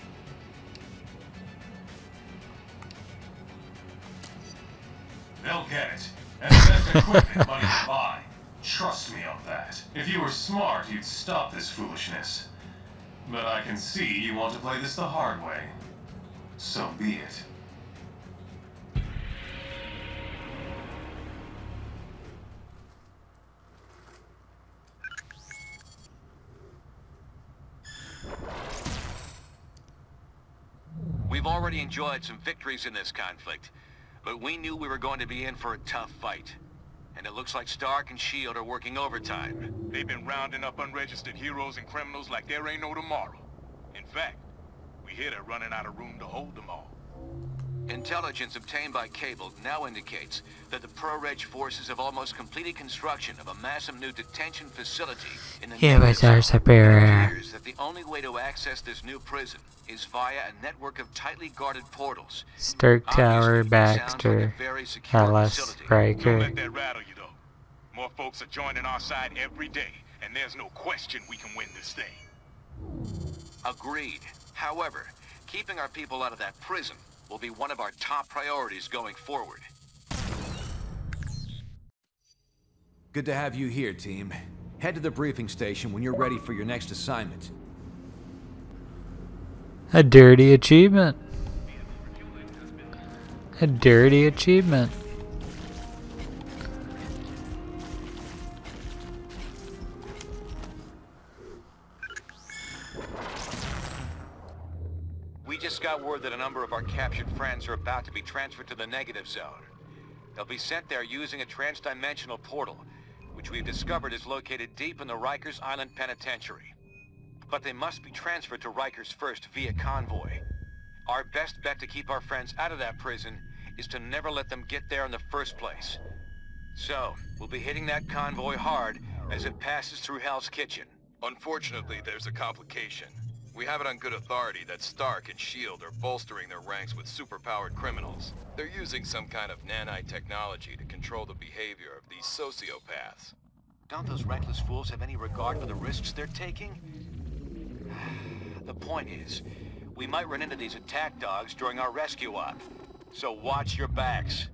They'll get it. And the best equipment money can buy. Trust me on that. If you were smart, you'd stop this foolishness. But I can see you want to play this the hard way. So be it. We've already enjoyed some victories in this conflict, but we knew we were going to be in for a tough fight. And it looks like Stark and S.H.I.E.L.D. are working overtime. They've been rounding up unregistered heroes and criminals like there ain't no tomorrow. In fact, we hear they're running out of room to hold them all. Intelligence obtained by cable now indicates that the Pro-Reg forces have almost completed construction of a massive new detention facility in the Yeah, but there's a It bear. appears that the only way to access this new prison is via a network of tightly guarded portals. Stark Tower, Obviously, it sounds Baxter, like a very secure Alice, facility. Don't Riker. let that rattle you, though. More folks are joining our side every day, and there's no question we can win this thing. Agreed. However, keeping our people out of that prison will be one of our top priorities going forward. Good to have you here, team. Head to the briefing station when you're ready for your next assignment. A dirty achievement. A dirty achievement. We just got word that a number of our captured friends are about to be transferred to the negative zone. They'll be sent there using a transdimensional portal, which we've discovered is located deep in the Rikers Island Penitentiary. But they must be transferred to Rikers first via convoy. Our best bet to keep our friends out of that prison is to never let them get there in the first place. So, we'll be hitting that convoy hard as it passes through Hell's Kitchen. Unfortunately, there's a complication. We have it on good authority that Stark and S.H.I.E.L.D. are bolstering their ranks with superpowered criminals. They're using some kind of nanite-technology to control the behavior of these sociopaths. Don't those reckless fools have any regard for the risks they're taking? The point is, we might run into these attack dogs during our rescue op. So watch your backs.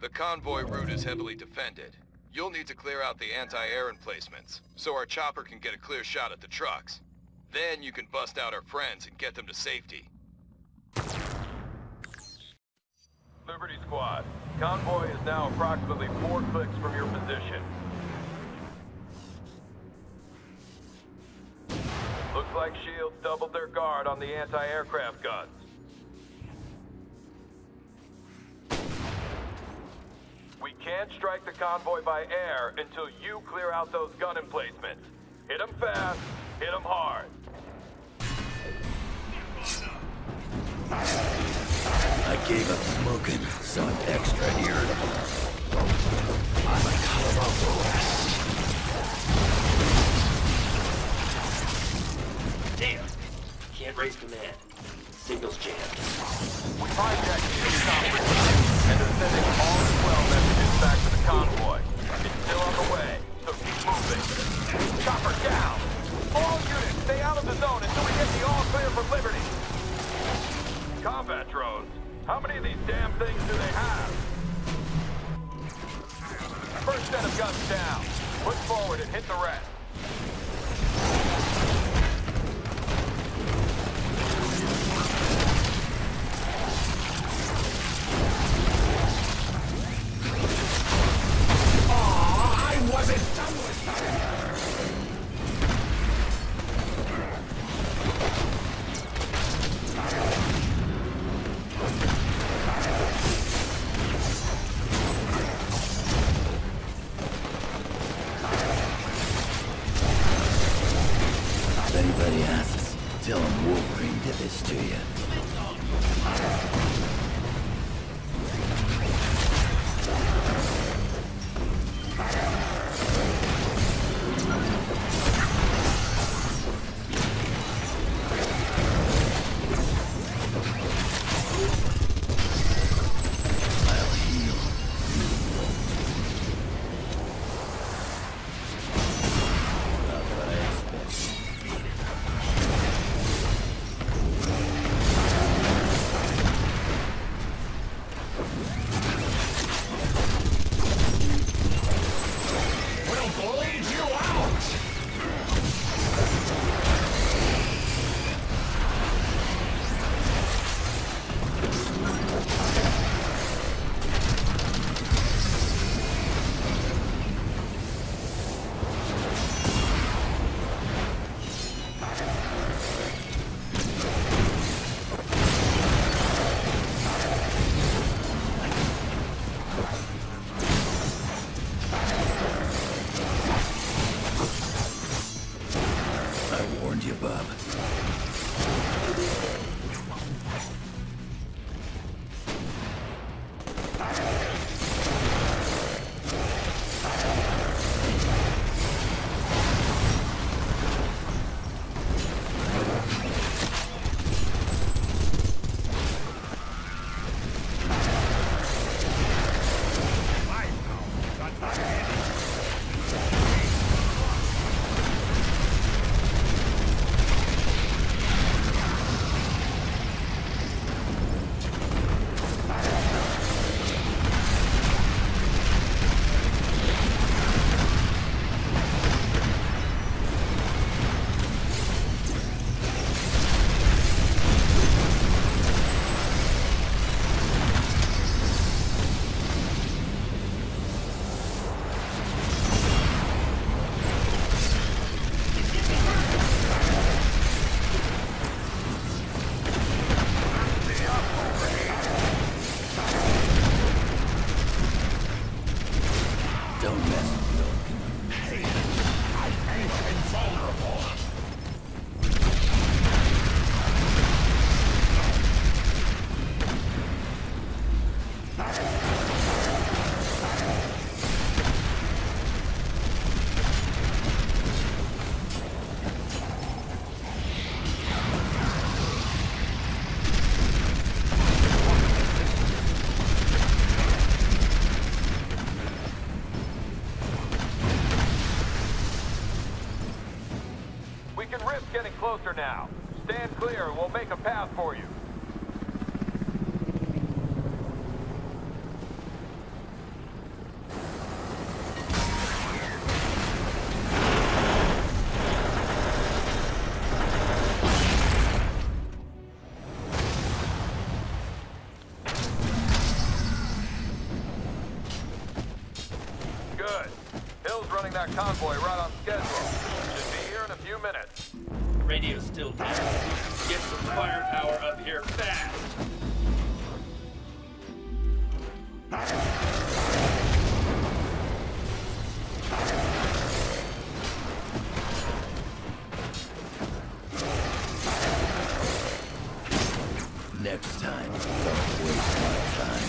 The convoy route is heavily defended. You'll need to clear out the anti-air emplacements, so our chopper can get a clear shot at the trucks. Then you can bust out our friends and get them to safety. Liberty Squad, convoy is now approximately 4 clicks from your position. Looks like S.H.I.E.L.D. doubled their guard on the anti-aircraft guns. We can't strike the convoy by air until you clear out those gun emplacements. Hit them fast, hit them hard. I gave up smoking, so I'm extra irritable. I'm a colorful rest. Damn! Can't raise command. Signal's jammed. We hijacked the operation, and are sending all 12 messages back to the convoy. It's still on the way, so keep moving. Chopper down! All units, stay out of the zone until we get the all clear for Liberty. Combat drones. How many of these damn things do they have? First set of guns down. Push forward and hit the rest. I wasn't done with that! If anybody asks, tell them Wolverine did this to you. Stand clear, we'll make a path for you. Good. Hill's running that convoy right on schedule. Should be here in a few minutes. Radio's still down. Get some firepower up here fast. Next time, don't waste my time.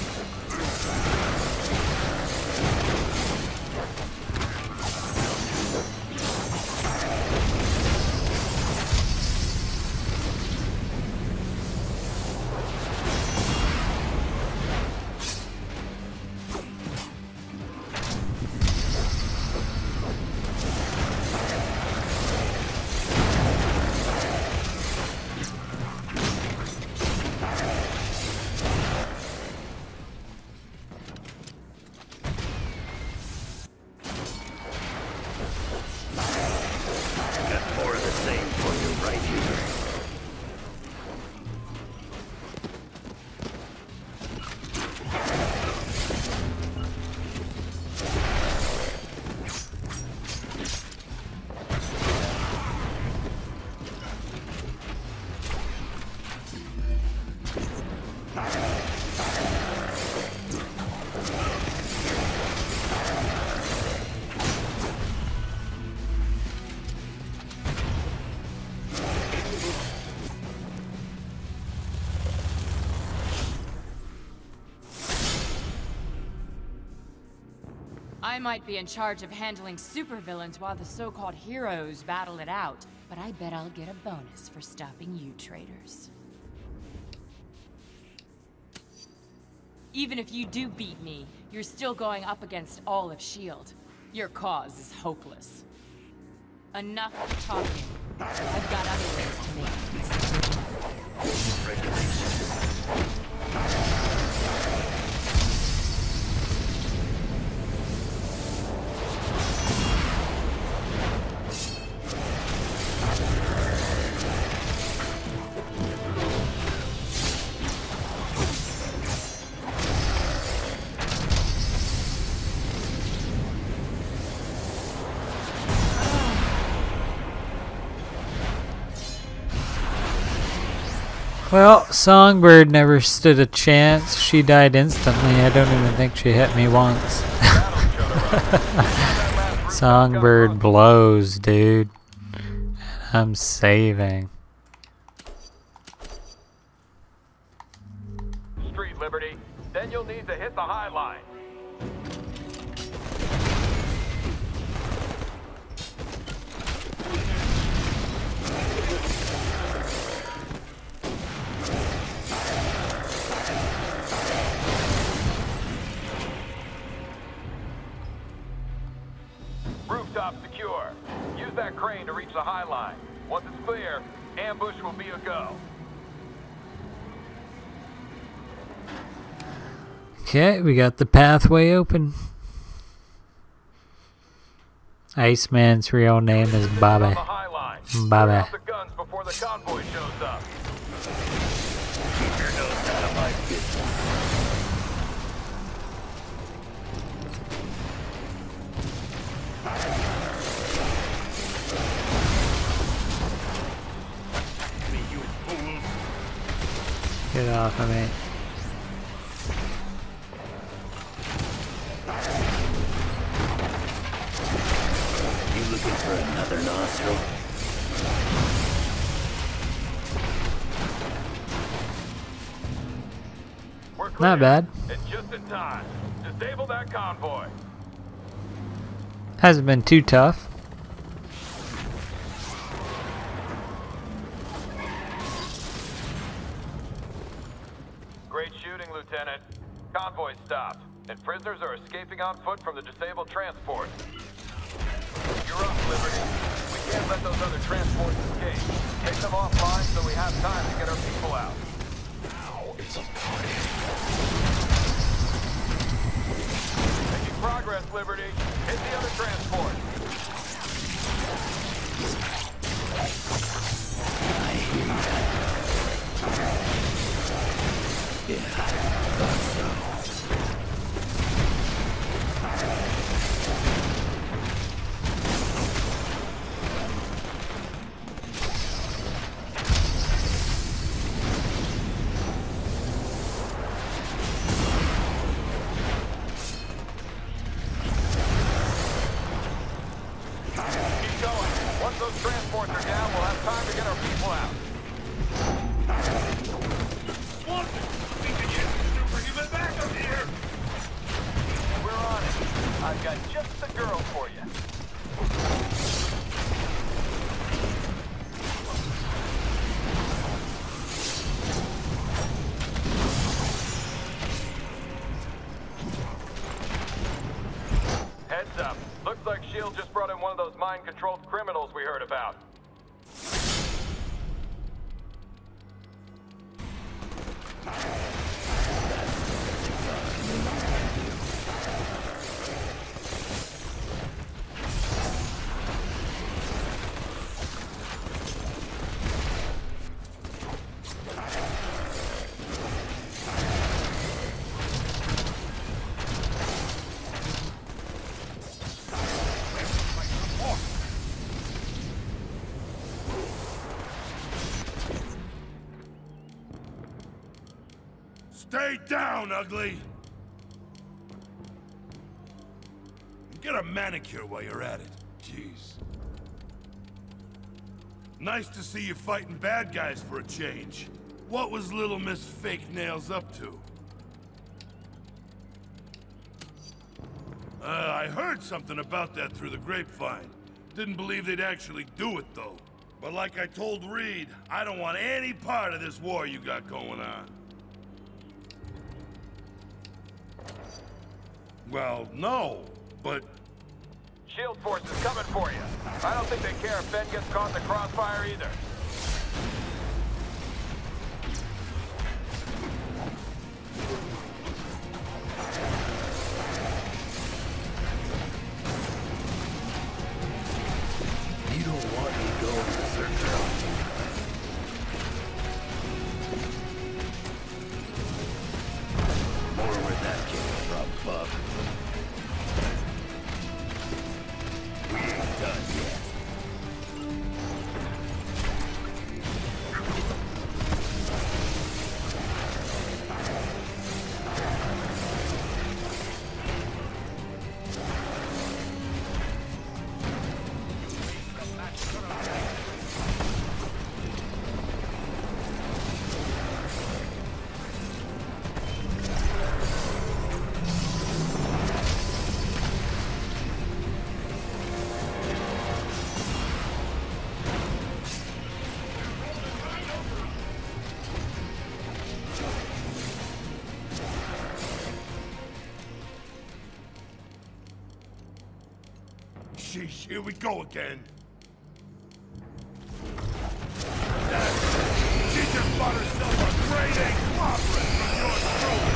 I might be in charge of handling supervillains while the so-called heroes battle it out, but I bet I'll get a bonus for stopping you traitors. Even if you do beat me, you're still going up against all of S.H.I.E.L.D. Your cause is hopeless. Enough talking. I've got other ways to make peace. Regulations. Well, Songbird never stood a chance. She died instantly. I don't even think she hit me once. Songbird blows, dude. And I'm saving. Street Liberty. Then you'll need to hit the High Line. Rooftop secure. Use that crane to reach the High Line. Once it's clear, ambush will be a go. Okay, we got the pathway open. Iceman's real name is Bobby. Bobby. The guns before the convoy shows up. Keep your nose out of my business. Get off of me. You looking for another nostril? We're clear. Not bad. And just in time. Disable that convoy. Hasn't been too tough. Great shooting, Lieutenant. Convoy stopped, and prisoners are escaping on foot from the disabled transport. You're up, Liberty. We can't let those other transports escape. Take them offline so we have time to get our people out. Now it's a party. Making progress, Liberty. Hit the other transport. I hear that. Yeah, thought so. Keep going. Once those transports are down, we'll have time to get our people out. We can use superhuman backup here! We're on it. I've got just the girl for you. Heads up. Looks like S.H.I.E.L.D. just brought in one of those mind-controlled criminals we heard about. Stay down, ugly! Get a manicure while you're at it. Jeez. Nice to see you fighting bad guys for a change. What was little Miss Fake Nails up to? I heard something about that through the grapevine. Didn't believe they'd actually do it, though. But like I told Reed, I don't want any part of this war you got going on. Well, no, but... S.H.I.E.L.D. force is coming for you. I don't think they care if Ben gets caught in the crossfire either. You don't want me to go in the search out. More where that came from, bub. We ain't done yet. Sheesh, here we go again. She just bought herself a grade A clobberin from yours truly.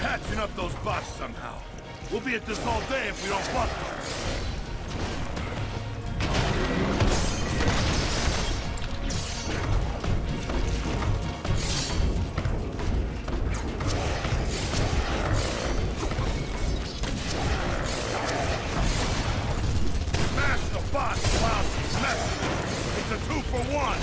Patching up those bots somehow. We'll be at this all day if we don't bust them. Smash the bots while she's messing. It's a 2-for-1.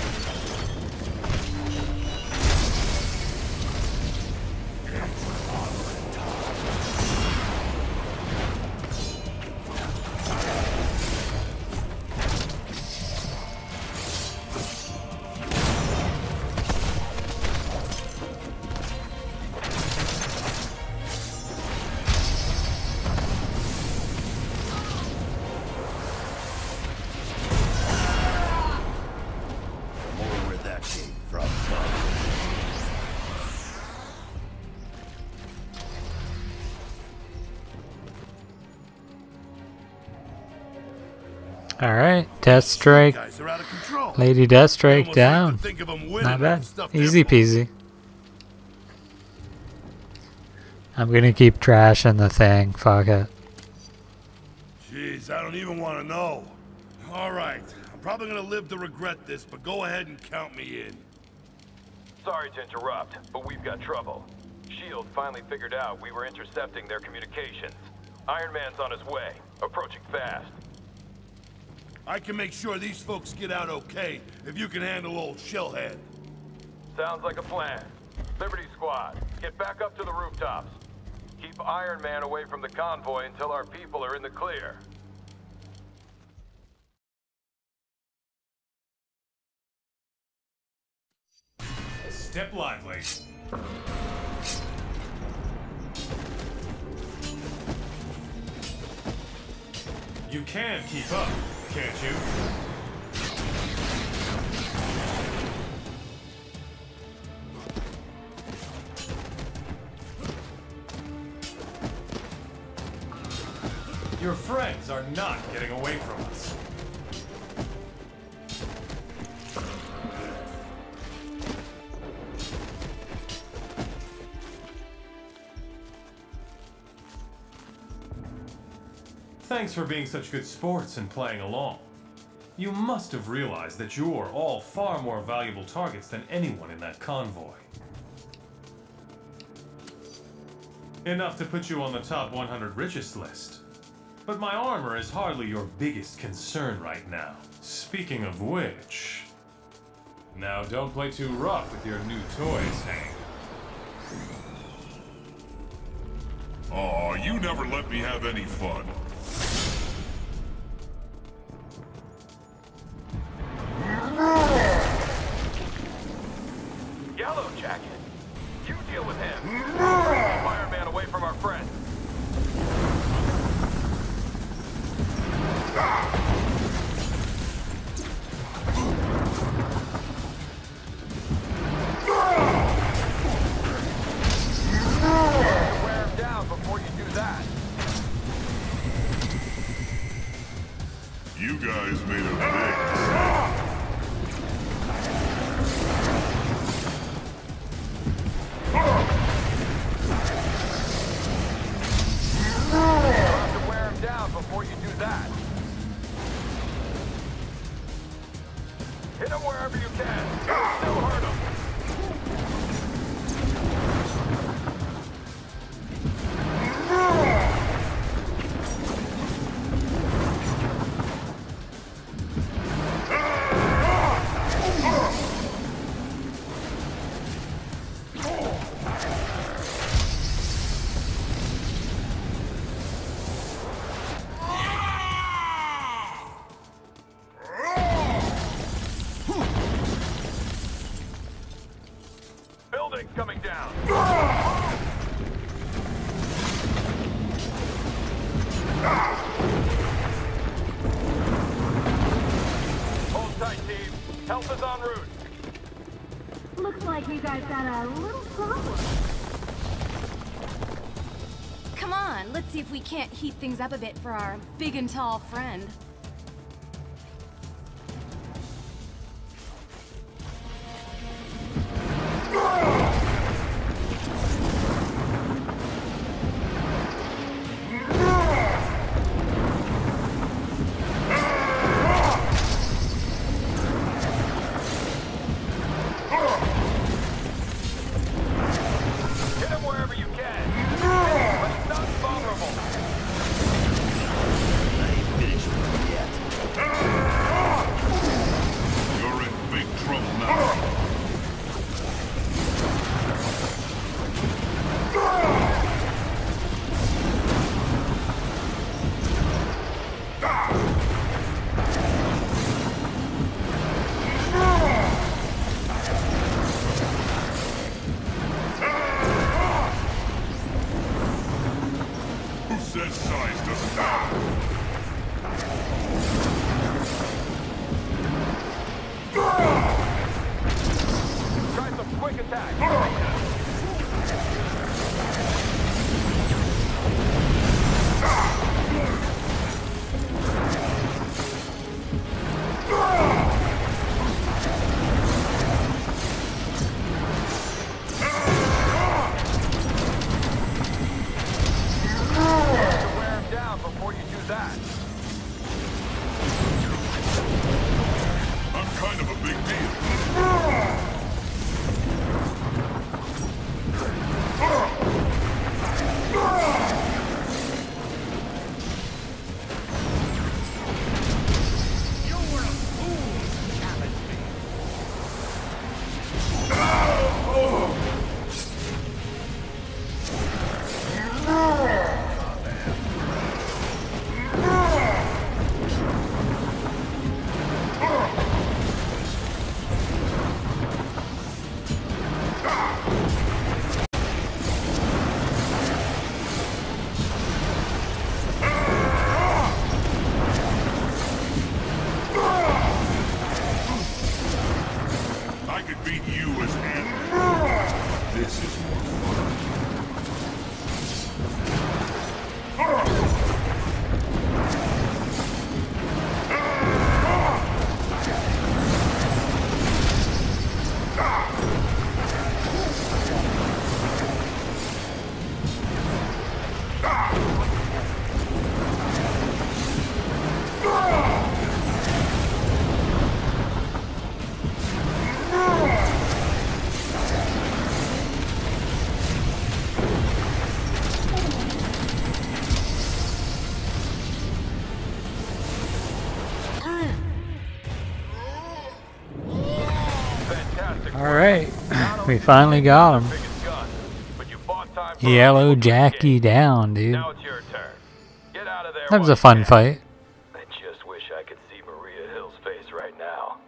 Alright, Deathstrike. Lady Deathstrike down. Not bad. Easy peasy. I'm gonna keep trashing the thing. Fuck it. Jeez, I don't even want to know. Alright, I'm probably gonna live to regret this, but go ahead and count me in. Sorry to interrupt, but we've got trouble. S.H.I.E.L.D. finally figured out we were intercepting their communications. Iron Man's on his way, approaching fast. I can make sure these folks get out okay if you can handle old Shellhead. Sounds like a plan. Liberty Squad, get back up to the rooftops. Keep Iron Man away from the convoy until our people are in the clear. Step lively. You can keep up, can't you? Your friends are not getting away from us. Thanks for being such good sports and playing along. You must have realized that you're all far more valuable targets than anyone in that convoy. Enough to put you on the top 100 richest list. But my armor is hardly your biggest concern right now. Speaking of which... Now don't play too rough with your new toys, Hank. Aw, you never let me have any fun. Yellow Jacket, you deal with him. Keep Iron Man away from our friends. Wear him down before you do that. You guys made a big mistake. You'll have to wear him down before you do that. Hit him wherever you can. Still hurt him. Building coming down. Hold tight, team. Help is en route. Looks like you guys got a little problem. Come on, let's see if we can't heat things up a bit for our big and tall friend. Hit him wherever you can. But he's not vulnerable. I ain't finished with him yet. You're in big trouble now. Who says size doesn't matter? could beat you as animals. This is more fun. Alright, we finally got him. Yellow Jackie down, dude. That was a fun fight. I just wish I could see Maria Hill's face right now.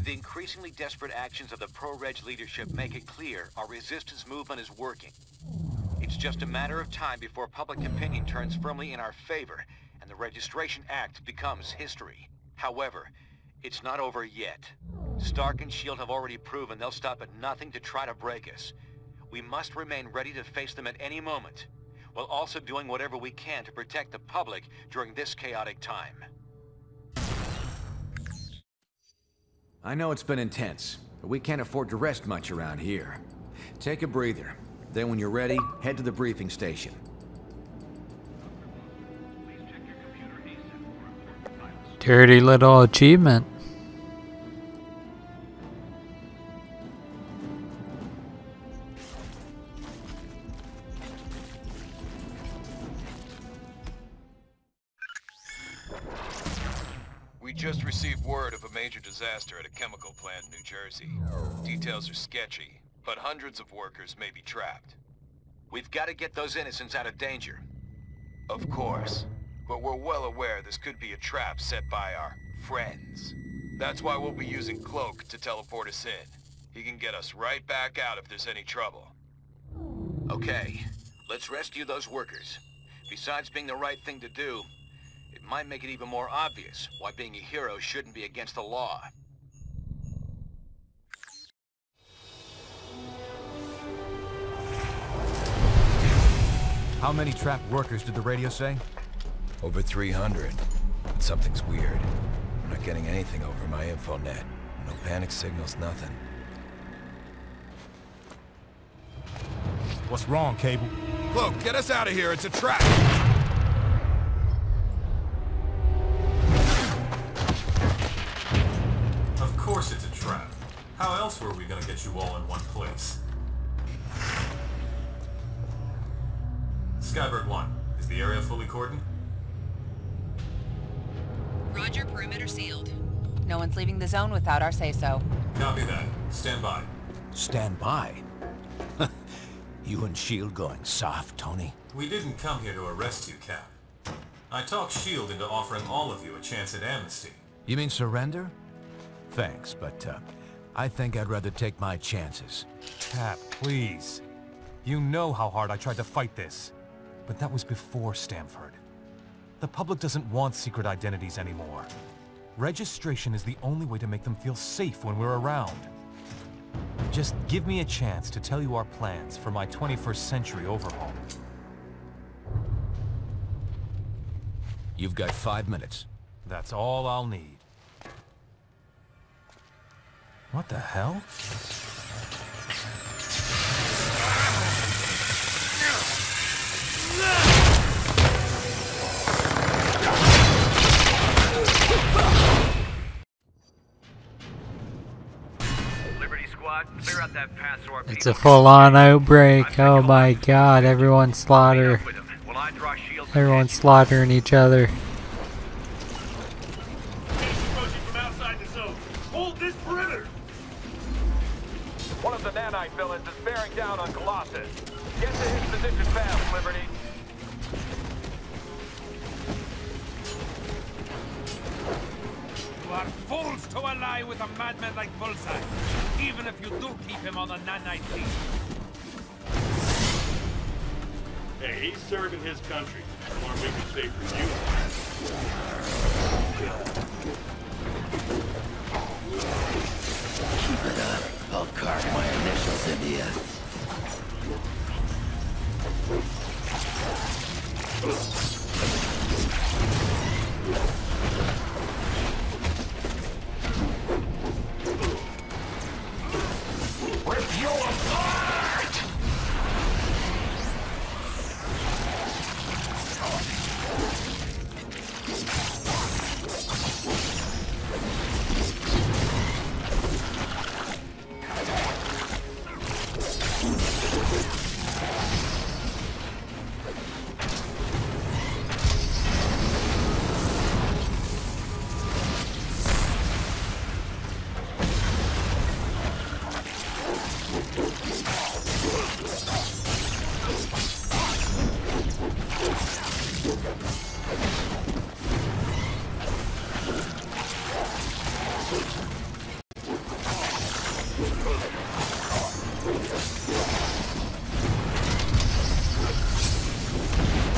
The increasingly desperate actions of the pro-reg leadership make it clear our resistance movement is working. It's just a matter of time before public opinion turns firmly in our favor and the Registration Act becomes history. However, it's not over yet. Stark and S.H.I.E.L.D. have already proven they'll stop at nothing to try to break us. We must remain ready to face them at any moment, while also doing whatever we can to protect the public during this chaotic time. I know it's been intense, but we can't afford to rest much around here. Take a breather. Then when you're ready, head to the briefing station. Dirty little achievement. We just received word of a major disaster at a chemical plant in New Jersey. Details are sketchy, but hundreds of workers may be trapped. We've got to get those innocents out of danger. Of course, but we're well aware this could be a trap set by our friends. That's why we'll be using Cloak to teleport us in. He can get us right back out if there's any trouble. Okay, let's rescue those workers. Besides being the right thing to do, it might make it even more obvious why being a hero shouldn't be against the law. How many trapped workers did the radio say? Over 300. But something's weird. I'm not getting anything over my info net. No panic signals, nothing. What's wrong, Cable? Cloak, get us out of here. It's a trap. Of course it's a trap. How else were we gonna get you all in one place? Skybird 1, is the area fully cordoned? Roger, perimeter sealed. No one's leaving the zone without our say-so. Copy that. Stand by. Stand by? You and S.H.I.E.L.D. going soft, Tony? We didn't come here to arrest you, Cap. I talked S.H.I.E.L.D. into offering all of you a chance at amnesty. You mean surrender? Thanks, but I think I'd rather take my chances. Cap, please. You know how hard I tried to fight this. But that was before Stamford. The public doesn't want secret identities anymore. Registration is the only way to make them feel safe when we're around. Just give me a chance to tell you our plans for my 21st century overhaul. You've got 5 minutes. That's all I'll need. What the hell? Clear out that path so our It's a full-on outbreak. Oh my god, everyone's slaughtering. Everyone's slaughtering each other. Approaching from outside the zone. Hold this perimeter. One of the nanite villains is bearing down on Colossus. Get to his position fast, Liberty. You are fools to ally with a madman like Bullseye, even if you do keep him on the nanite team. Hey, he's serving his country. More we can say for you. Keep it up. I'll carve my initials into you.